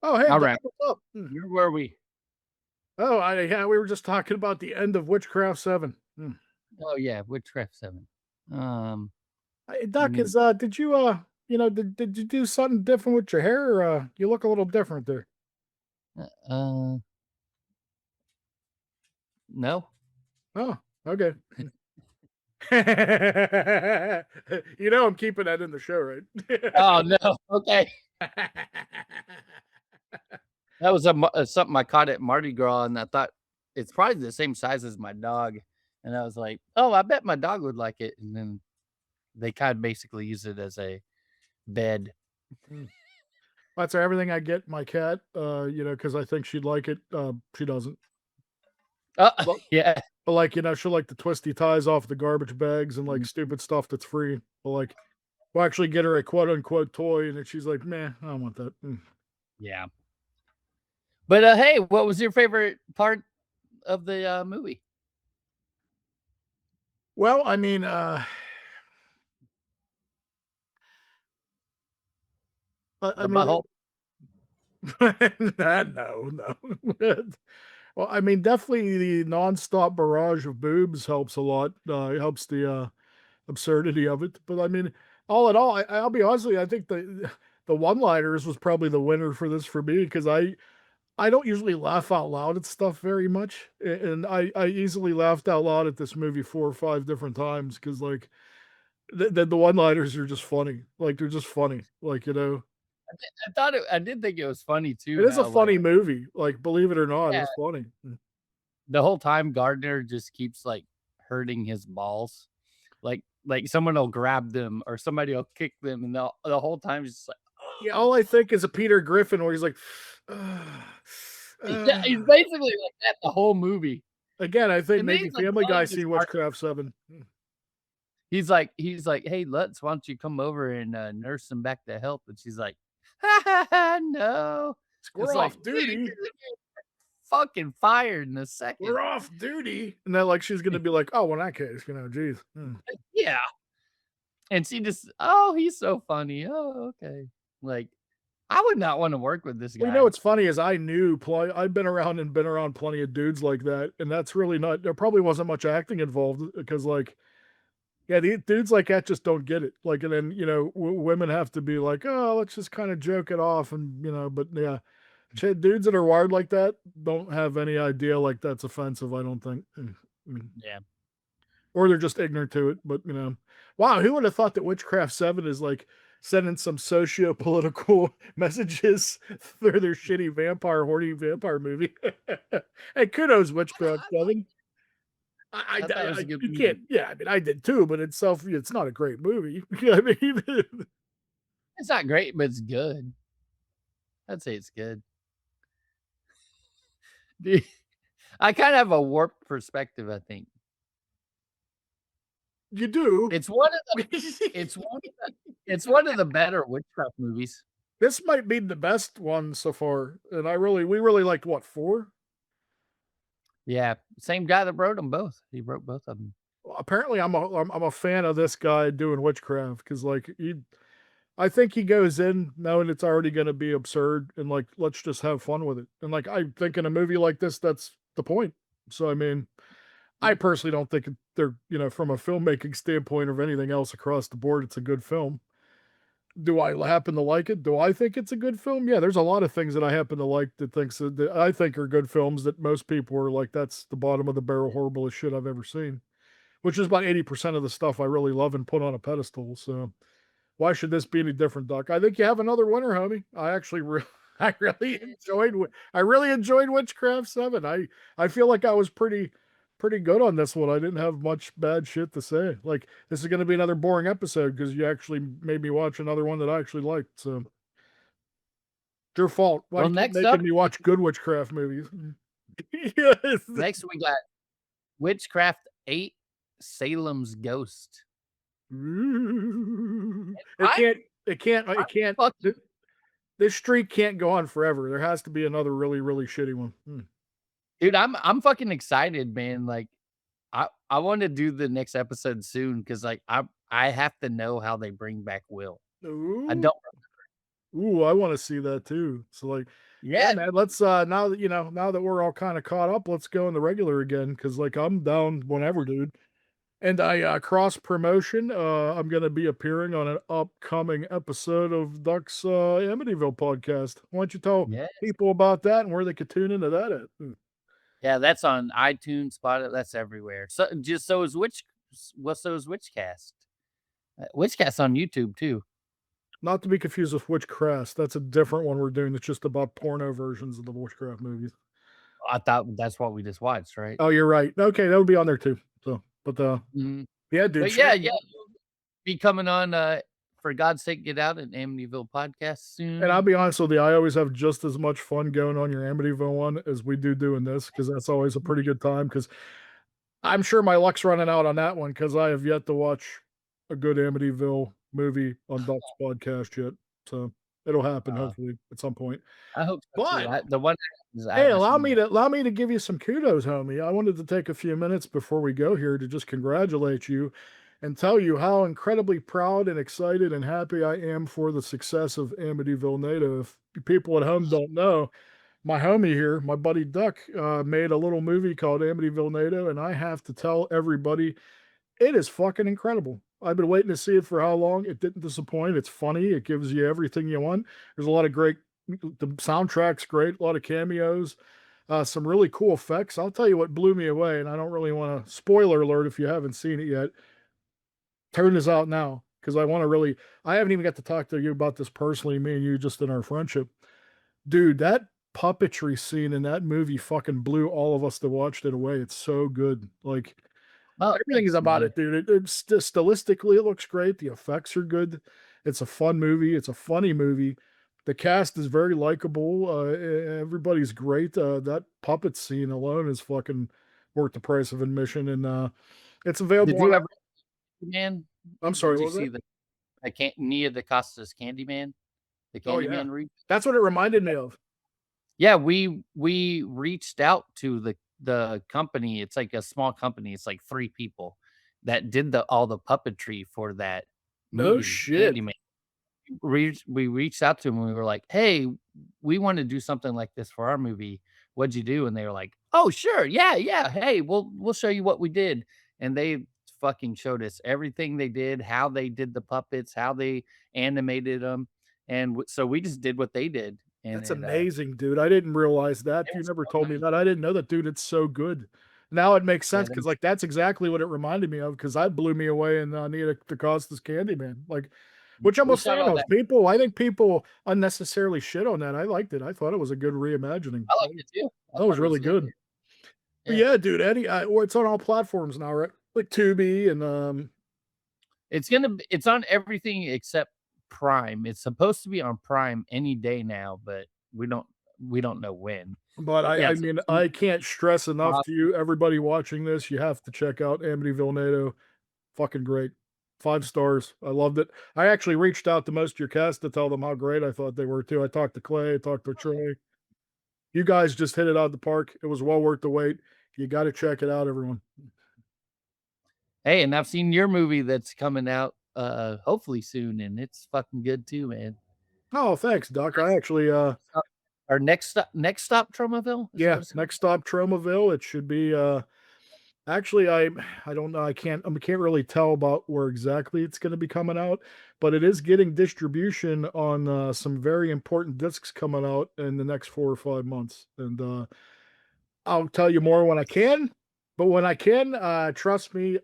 S1: Oh, hey, Doc,
S2: Alright,
S1: what's up?
S2: where were we?
S1: Oh, yeah, we were just talking about the end of Witchcraft 7.
S2: Oh, yeah, Witchcraft 7. Um,
S1: Hey,
S2: let
S1: Doc,
S2: me
S1: did you, did you do something different with your hair? Or, you look a little different there.
S2: uh, no?
S1: Oh, okay. I'm keeping that in the show, right?
S2: Oh, no, okay. That was something I caught at Mardi Gras, and I thought it's probably the same size as my dog, and I was like, "Oh, I bet my dog would like it," and then they kinda basically use it as a bed.
S1: Mm. That's everything I get my cat, because I think she'd like it, she doesn't. But
S2: Yeah,
S1: but, like, she'll like the twisty ties off the garbage bags and, like,
S2: mhm,
S1: stupid stuff that's free. But, like, we'll actually get her a quote unquote toy, and then she's like, "Meh, I don't want that." Mm.
S2: yeah. But, hey, what was your favorite part of the, movie?
S1: Well, I mean, I
S2: The
S1: mean,
S2: butthole?
S1: no, no. Well, I mean, definitely the nonstop barrage of boobs helps a lot. It helps the absurdity of it. But I mean, all in all, I'll be honest with you. I think the one-liners was probably the winner for this for me because I don't usually laugh out loud at stuff very much, and I easily laughed out loud at this movie 4 or 5 different times because like the one-liners are just funny. Like they're just funny. Like
S2: I did think it was funny
S1: it
S2: too
S1: is a
S2: how, like,
S1: funny movie. Like believe it or not,
S2: yeah,
S1: it's funny.
S2: the whole time Gardner just keeps, like, hurting his balls. Like, someone will grab them or somebody will kick them, and the whole time it's just like,
S1: Yeah, all I think is a Peter Griffin where he's like,
S2: yeah, he's basically like that the whole movie.
S1: again, I think
S2: And then
S1: maybe
S2: he's, like,
S1: Family Guy
S2: telling his
S1: seen
S2: partner
S1: Witchcraft 7.
S2: he's like, "Hey, Lutz, why don't you come over and, nurse him back to health?" And she's like, "Ha ha ha, no." It's
S1: "We're
S2: like,
S1: off
S2: "Dude,
S1: duty.
S2: you're fucking fired in a second."
S1: We're off duty." And then, like, she's gonna be like, "Oh, in that case, geez."
S2: Yeah, and she just, "Oh, he's so funny. Oh, okay." Like, I would not wanna work with this
S1: Well,
S2: guy.
S1: what's funny is I've been around and been around plenty of dudes like that, and that's really not there probably wasn't much acting involved because, like, yeah, the dudes like that just don't get it. Like, and then, women have to be like, "Oh, let's just kinda joke it off," and, but yeah. Dudes that are wired like that don't have any idea, like, that's offensive, I don't think.
S2: Yeah.
S1: Or they're just ignorant to it, but, wow, who would have thought that Witchcraft 7 is, like, sending some socio-political messages through their shitty horny vampire movie? Hey, kudos, Witchcraft 7.
S2: I thought it was a good
S1: You can't
S2: movie.
S1: yeah, I mean, I did too, but it's not a great movie. I mean
S2: It's not great, but it's good. I'd say it's good. The I kinda have a warped perspective, I think.
S1: you do.
S2: It's one of the it's one of it's one of the better witchcraft movies.
S1: This might be the best one so far, and we really liked what, 4?
S2: Yeah, same guy that wrote them both. He wrote both of them.
S1: Well, apparently I'm a fan of this guy doing Witchcraft because like, I think he goes in knowing it's already gonna be absurd and, like, let's just have fun with it, and, like, I think in a movie like this, that's the point. So, I mean, I personally don't think they're from a filmmaking standpoint or anything else across the board, it's a good film. Do I happen to like it? Do I think it's a good film? Yeah, there's a lot of things that I happen to like that I think are good films that most people are like, "That's the bottom of the barrel, horriblest shit I've ever seen," which is about 80% of the stuff I really love and put on a pedestal, so why should this be any different, Doc? I think you have another winner, homie. I actually I really enjoyed Witchcraft 7. I feel like I was pretty good on this one. I didn't have much bad shit to say. Like, this is gonna be another boring episode because you actually made me watch another one that I actually liked, so it's your fault. Why do
S2: Well,
S1: you keep
S2: next
S1: making
S2: up
S1: me watch good witchcraft movies? Yes.
S2: next we got Witchcraft 8: Salem's Ghost.
S1: It
S2: I'm
S1: can't
S2: I'm
S1: it can't
S2: fucking
S1: this streak can't go on forever. There has to be another really, really shitty one.
S2: dude, I'm fucking excited, man, like, I wanna do the next episode soon because, like, I have to know how they bring back Will. I
S1: Ooh.
S2: don't
S1: Ooh, I wanna see that too. So, like, yeah,
S2: Yeah,
S1: man, let's, now that we're all kinda caught up, let's go in the regular again because like, I'm down whenever, dude. And cross promotion, I'm gonna be appearing on an upcoming episode of Duck's, Amityville podcast. Why don't you tell
S2: yeah.
S1: people about that and where they could tune into that at?
S2: Yeah, that's on iTunes, that's everywhere. So just so is Witchcast. Witchcast on YouTube too.
S1: Not to be confused with Witchcraft. That's a different one we're doing that's just about porno versions of the Witchcraft movies.
S2: I thought that's what we just watched, right?
S1: Oh, you're right. Okay, that would be on there too. So, but,
S2: Mhm.
S1: yeah, dude,
S2: But yeah,
S1: check
S2: yeah, you'll be coming on, For God's Sake, Get Out, an Amityville podcast
S1: and I'll
S2: soon.
S1: be honest with you, I always have just as much fun going on your Amityville one as we do doing this because that's always a pretty good time. Because 'cause I'm sure my luck's running out on that one because I have yet to watch a good Amityville movie on Doc's podcast yet, so it'll happen
S2: Uh,
S1: hopefully at some point.
S2: I hope so too.
S1: But
S2: The one is I
S1: hey,
S2: haven't seen yet.
S1: allow me to give you some kudos, homie. I wanted to take a few minutes before we go here to just congratulate you and tell you how incredibly proud and excited and happy I am for the success of Amityville Native. If people at home don't know, my homie here, my buddy Duck, made a little movie called Amityville Native, and I have to tell everybody it is fucking incredible. I've been waiting to see it for how long? It didn't disappoint. It's funny. It gives you everything you want. There's a lot of great the soundtrack's great, a lot of cameos, some really cool effects. I'll tell you what blew me away, and I don't really want to spoiler alert if you haven't seen it yet. Turn this out now because I want to really. I haven't even got to talk to you about this personally, me and you, just in our friendship, dude. That puppetry scene in that movie fucking blew all of us that watched it away. It's so good. Like
S2: Oh,
S1: everything is
S2: thanks,
S1: about
S2: man.
S1: it, dude. It's stylistically, it looks great. The effects are good. It's a fun movie. It's a funny movie. The cast is very likable. Everybody's great. That puppet scene alone is fucking worth the price of admission. And it's
S2: Did
S1: available on.
S2: you ever Man?
S1: I'm sorry,
S2: Did
S1: what
S2: you
S1: was that?
S2: see the Nia DaCosta's Candyman? The
S1: Oh yeah,
S2: Candyman re
S1: that's what it reminded me of.
S2: Yeah, we reached out to the company. It's like a small company. It's like 3 people that did all the puppetry for that
S1: No
S2: movie,
S1: shit.
S2: Candyman. We reached out to them and we were like, "Hey, we wanna do something like this for our movie. What'd you do?" And they were like, "Oh, sure. Yeah, yeah. Hey, we'll show you what we did." And they fucking showed us everything they did, how they did the puppets, how they animated them, and so we just did what they did, and
S1: That's amazing, dude. I didn't realize that.
S2: it
S1: You
S2: was
S1: never
S2: so
S1: told me
S2: nice.
S1: that. I didn't know that, dude. It's so good. Now it makes
S2: Yeah,
S1: sense because, like, that's exactly what it reminded me of. Because that blew me away in Nia DaCosta's Candyman. Like, which I'm
S2: we
S1: a
S2: shot
S1: fan
S2: all
S1: of.
S2: that.
S1: I think people unnecessarily shit on that. I liked it. I thought it was a good reimagining.
S2: I liked it too. I
S1: That was
S2: thought it
S1: really
S2: was good.
S1: good. But
S2: Yeah.
S1: yeah, dude, Eddie, well, it's on all platforms now, right? Like Tubi and
S2: It's on everything except Prime. It's supposed to be on Prime any day now, but we don't know when.
S1: but
S2: But yeah,
S1: I
S2: it's
S1: mean,
S2: Tubi,
S1: I can't stress enough to
S2: Roku.
S1: you, everybody watching this, you have to check out Amityville NATO. Fucking great. 5 stars. I loved it. I actually reached out to most of your cast to tell them how great I thought they were too. I talked to Clay, I talked to Troy. You guys just hit it out of the park. It was well worth the wait. You got to check it out, everyone.
S2: Hey, and I've seen your movie that's coming out, hopefully soon, and it's fucking good too, man.
S1: Oh, thanks, Doc. I actually,
S2: Our Next Stop, Tromaville? Is that
S1: yeah,
S2: what it's called?
S1: next stop Tromaville. It should be, actually, I don't know. I can't really tell about where exactly it's going to be coming out, but it is getting distribution on some very important discs coming out in the next 4 or 5 months, and I'll tell you more when I can. But when I can, trust me,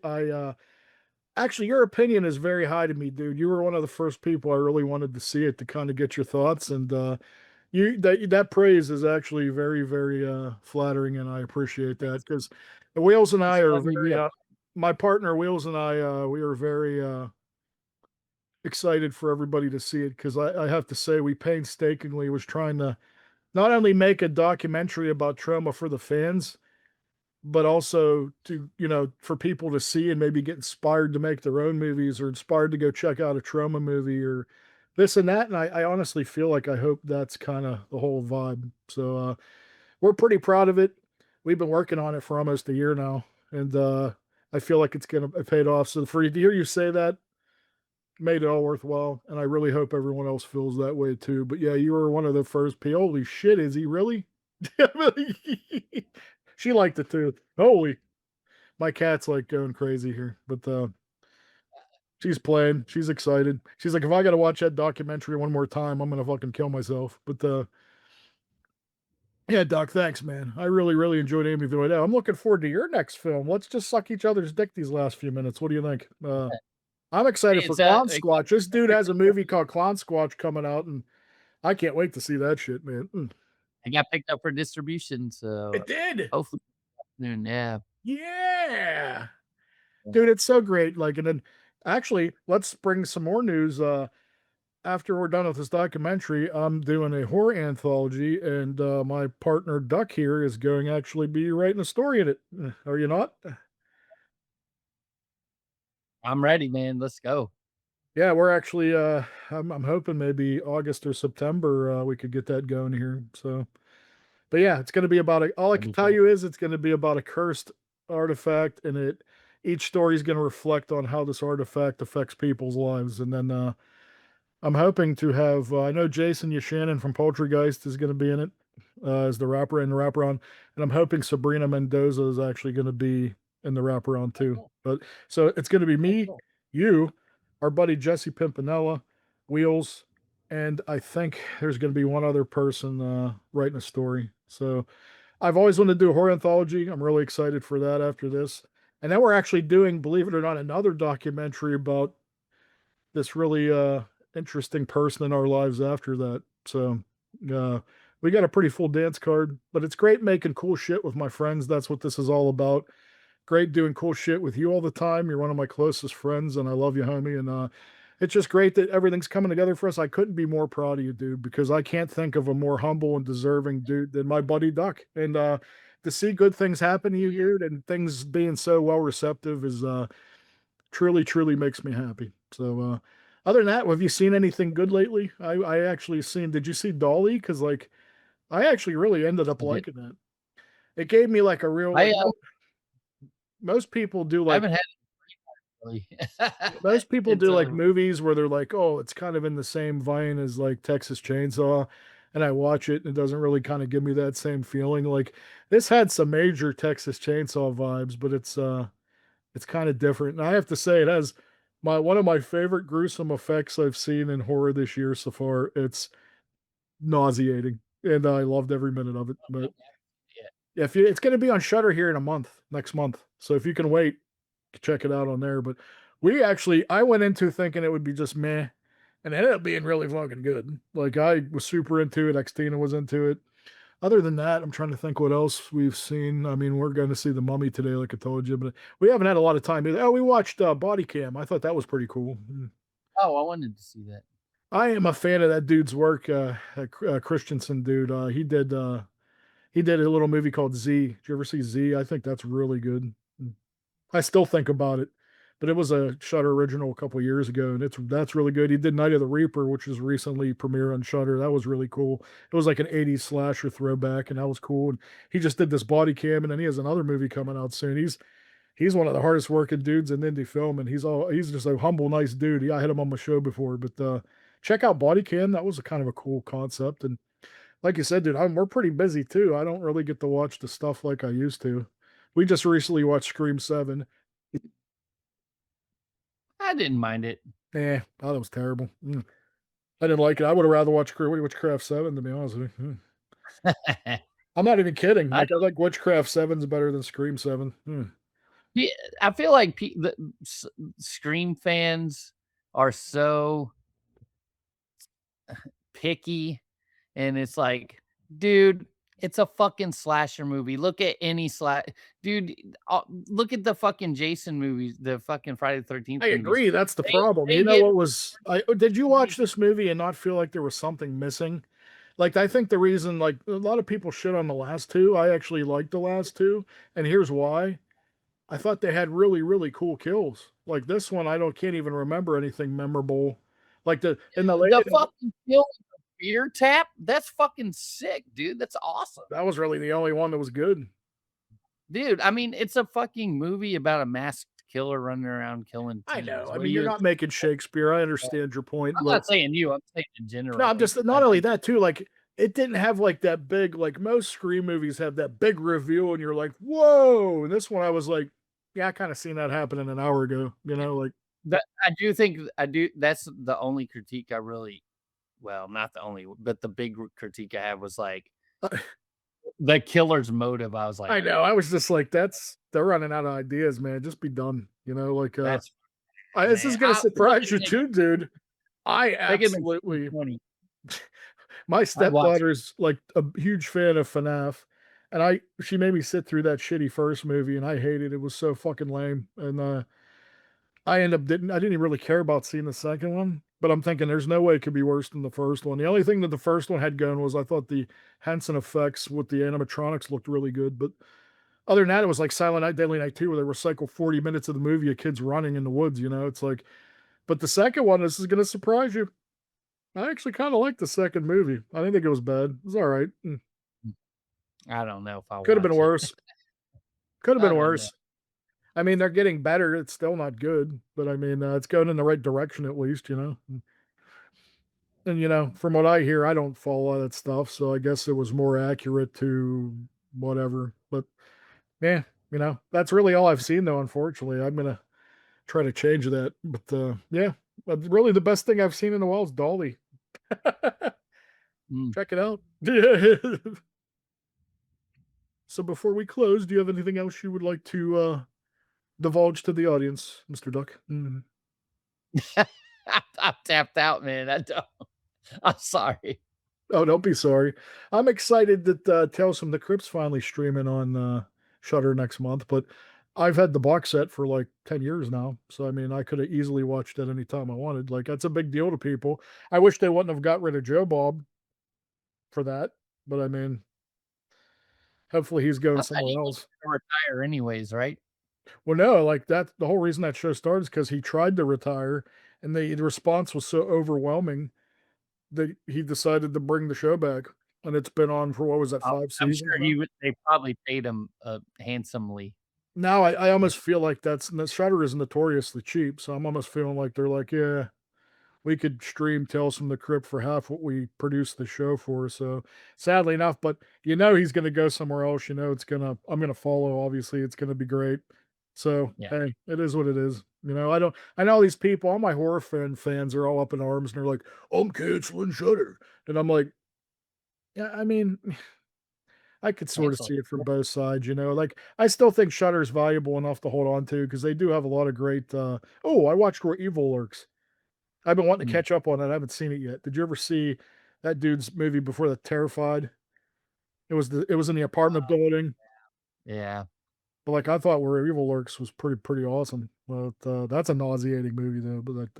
S1: actually your opinion is very high to me, dude. You were one of the first people I really wanted to see it to kind of get your thoughts, and that praise is actually very, very flattering, and I appreciate that because Wheels and I
S2: It's
S1: are
S2: fun to be
S1: very
S2: a
S1: my partner Wheels and I we are very excited for everybody to see it because I have to say we painstakingly was trying to not only make a documentary about trauma for the fans, but also to, for people to see and maybe get inspired to make their own movies or inspired to go check out a trauma movie or this and that. And I honestly feel like I hope that's kind of the whole vibe. So we're pretty proud of it. We've been working on it for almost a year now, and I feel like it's gonna paid off. So for you to hear you say that made it all worthwhile, and I really hope everyone else feels that way too. But yeah, you were one of the first people. Holy shit, is he really? She liked it too. Holy, my cat's like going crazy here, but she's playing. She's excited. She's like, if I got to watch that documentary one more time, I'm gonna fucking kill myself. But yeah, Doc, thanks, man. I really, really enjoyed Amy Void. I'm looking forward to your next film. Let's just suck each other's dick these last few minutes. What do you think? I'm excited
S2: Hey,
S1: for
S2: it's,
S1: Clown
S2: it got
S1: Squatch. This
S2: picked up
S1: dude
S2: for
S1: has a movie
S2: distribution.
S1: called Clown Squatch coming out, and I can't wait to see that shit, man.
S2: It got picked up for distribution, so
S1: It did.
S2: hopefully soon, yeah.
S1: Yeah.
S2: Yeah.
S1: Dude, it's so great. Like, and then actually, let's bring some more news. After we're done with this documentary, I'm doing a horror anthology, and my partner Duck here is going to actually be writing a story in it. Are you not?
S2: I'm ready, man. Let's go.
S1: Yeah, we're actually. I'm hoping maybe August or September we could get that going here. So, but yeah, it's going to be about a. All I
S2: That'd
S1: can
S2: be
S1: tell
S2: fun.
S1: you is it's going to be about a cursed artifact, and it each story is going to reflect on how this artifact affects people's lives, and then I'm hoping to have. I know Jason Yashanin from Poultrygeist is going to be in it as the rapper in the wraparound, and I'm hoping Sabrina Mendoza is actually going to be in the wraparound
S2: Oh,
S1: too.
S2: cool.
S1: But so it's going to be
S2: Oh,
S1: me,
S2: cool.
S1: you, our buddy Jesse Pimpinella, Wheels, and I think there's going to be one other person writing a story. So I've always wanted to do a horror anthology. I'm really excited for that after this. And then we're actually doing, believe it or not, another documentary about this really interesting person in our lives after that. So uh we got a pretty full dance card, but it's great making cool shit with my friends. That's what this is all about. Great doing cool shit with you all the time. You're one of my closest friends, and I love you, homie. And it's just great that everything's coming together for us. I couldn't be more proud of you, dude, because I can't think of a more humble and deserving dude than my buddy Duck. And to see good things happen to you, dude, and things being so well receptive is truly, truly makes me happy. So, other than that, have you seen anything good lately? I actually seen. Did you see Dolly? Because like, I actually really ended up
S2: I did.
S1: liking that. It gave me like a real
S2: I,
S1: like most people do
S2: I
S1: like
S2: haven't had it really.
S1: most people
S2: It's,
S1: do like movies where they're like, oh, it's kind of in the same vein as like Texas Chainsaw, and I watch it and it doesn't really kind of give me that same feeling. Like this had some major Texas Chainsaw vibes, but it's kind of different. And I have to say, it has my one of my favorite gruesome effects I've seen in horror this year so far. It's nauseating, and I loved every minute of it. But
S2: yeah.
S1: if you, it's going to be on Shutter here in a month, next month. So if you can wait, check it out on there. But we actually, I went into thinking it would be just meh, and it ended up being really fucking good. Like I was super into it. Xtina was into it. Other than that, I'm trying to think what else we've seen. I mean, we're going to see the Mummy today, like I told you, but we haven't had a lot of time. Oh, we watched Body Cam. I thought that was pretty cool.
S2: Oh, I wanted to see that.
S1: I am a fan of that dude's work, Christensen dude. He did a little movie called Z. Did you ever see Z? I think that's really good. I still think about it, but it was a Shutter original a couple years ago, and that's really good. He did Night of the Reaper, which was recently premiered on Shutter. That was really cool. It was like an '80s slasher throwback, and that was cool. And he just did this Body Cam, and then he has another movie coming out soon. He's one of the hardest working dudes in indie film, and he's just a humble, nice dude. I had him on my show before, but check out Body Cam. That was a kind of a cool concept, and like you said, dude, we're pretty busy too. I don't really get to watch the stuff like I used to. We just recently watched Scream 7.
S2: I didn't mind it.
S1: Oh, that was terrible. I didn't like it. I would have rather watched Witchcraft 7, to be honest with you. I'm not even kidding.
S2: I
S1: Like, I like Witchcraft 7's better than Scream 7.
S2: Yeah, I feel like the Scream fans are so picky, and it's like, dude, it's a fucking slasher movie. Look at any dude. Look at the fucking Jason movies, the fucking Friday the 13th
S1: I
S2: movies.
S1: agree. That's the
S2: They
S1: problem. You
S2: they
S1: know
S2: hit
S1: what was did you watch this movie and not feel like there was something missing? Like, I think the reason, like, a lot of people shit on the last two. I actually liked the last two, and here's why. I thought they had really, really cool kills. Like this one, I don't can't even remember anything memorable. Like the in the late
S2: the fucking kill with the beer tap. That's fucking sick, dude. That's awesome.
S1: that was really the only one that was good.
S2: Dude, I mean, it's a fucking movie about a masked killer running around killing
S1: I know.
S2: teens.
S1: I
S2: What are
S1: mean, you're
S2: you
S1: not making Shakespeare. I understand your point,
S2: I'm
S1: but
S2: not saying you, I'm saying in
S1: no,
S2: general.
S1: I'm just not only that too. Like it didn't have like that big. Like most Scream movies have that big reveal, and you're like, whoa. And this one, I was like, yeah, I kind of seen that happening an hour ago. You know, like
S2: That I do think I do that's the only critique I really well, not the only, but the big critique I have was, like, the killer's motive. I was
S1: I
S2: like,
S1: know. I was just like, that's they're running out of ideas, man. Just be done. You know, like
S2: "That's"
S1: This is
S2: man.
S1: gonna
S2: Look
S1: surprise
S2: at
S1: you too, dude. I
S2: make it make
S1: absolutely
S2: 20.
S1: my
S2: I'd watch it.
S1: stepdaughter's, like, a huge fan of FNAF, and I she made me sit through that shitty first movie, and I hated it. It was so fucking lame, and, I didn't even really care about seeing the second one, but I'm thinking there's no way it could be worse than the first one. The only thing that the first one had going was I thought the Henson effects with the animatronics looked really good, but other than that, it was like Silent Night, Deadly Night 2, where they recycle 40 minutes of the movie of kids running in the woods, you know? It's like but the second one, this is gonna surprise you. I actually kinda liked the second movie. I didn't think it was bad. It was alright.
S2: Mm, I don't know if I'll
S1: Could have been
S2: watch it.
S1: worse. Could have
S2: I
S1: been
S2: don't know.
S1: worse. I mean, they're getting better. It's still not good, but I mean, it's going in the right direction at least, you know? And, from what I hear, I don't follow all that stuff, so I guess it was more accurate to whatever. But, yeah, that's really all I've seen, though, unfortunately. I'm gonna try to change that. But, yeah, but really the best thing I've seen in a while is Dolly.
S2: Mm.
S1: Check it out. So before we close, do you have anything else you would like to, divulge to the audience, Mr. Duck? Mhm.
S2: I'm tapped out, man. I don't I'm sorry.
S1: Oh, don't be sorry. I'm excited that, Tales from the Crypt's finally streaming on, Shudder next month, but I've had the box set for, like, 10 years now, so, I mean, I coulda easily watched it anytime I wanted, like, that's a big deal to people. I wish they wouldn't have got rid of Joe Bob for that, but, I mean, hopefully he's going
S2: I thought
S1: somewhere
S2: he was
S1: else.
S2: gonna retire anyways, right?
S1: Well, no, like, that the whole reason that show started is because he tried to retire, and the response was so overwhelming that he decided to bring the show back, and it's been on for what was that,
S2: Oh,
S1: 5
S2: I'm
S1: seasons
S2: sure
S1: now?
S2: he would they probably paid him, handsomely.
S1: Now I almost feel like the Shudder is notoriously cheap, so I'm almost feeling like they're like, "Yeah, we could stream Tales from the Crypt for half what we produced the show for," so, sadly enough, but he's gonna go somewhere else, I'm gonna follow, obviously, it's gonna be great. So,
S2: Yeah.
S1: hey, it is what it is, I know all these people, all my horror fans are all up in arms, and they're like, "I'm canceling Shudder," and I'm like, "Yeah, I mean, I could sort of
S2: Cancel
S1: see it from
S2: it.
S1: both sides, like, I still think Shudder's valuable enough to hold on to because they do have a lot of great, I watched Where Evil Lurks. I've been wanting to
S2: Mm.
S1: catch up on it, I haven't seen it yet. Did you ever see that dude's movie before that, Terrified? It was in the apartment building,
S2: Yeah.
S1: but, like, I thought Where Evil Lurks was pretty awesome, but, that's a nauseating movie, though, but,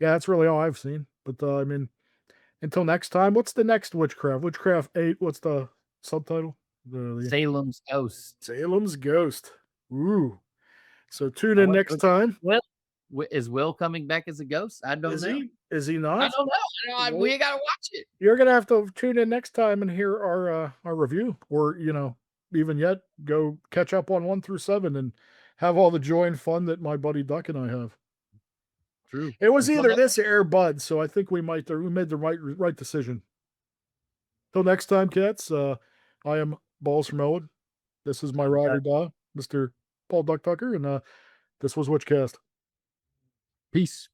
S1: yeah, that's really all I've seen, but, I mean, until next time, what's the next Witchcraft? Witchcraft 8, what's the subtitle? The
S2: Salem's Ghost.
S1: Salem's Ghost. Ooh. So tune
S2: I
S1: in
S2: wonder
S1: next time.
S2: Is Will coming back as a ghost? I don't
S1: Is
S2: know.
S1: he? Is he
S2: I
S1: not?
S2: don't know.
S1: Well,
S2: We gotta watch it.
S1: you're gonna have to tune in next time and hear our review, or even yet, go catch up on 1 through 7 and have all the joy and fun that my buddy Duck and I have.
S2: True.
S1: It was
S2: Until
S1: either
S2: next
S1: this or Air Bud, so I think we made the right decision. Till next time, cats. I am Balls from Elwood. This is my
S2: I'm
S1: ride
S2: done.
S1: or die, Mr. Paul Duck Tucker, and this was Witchcast.
S2: Peace.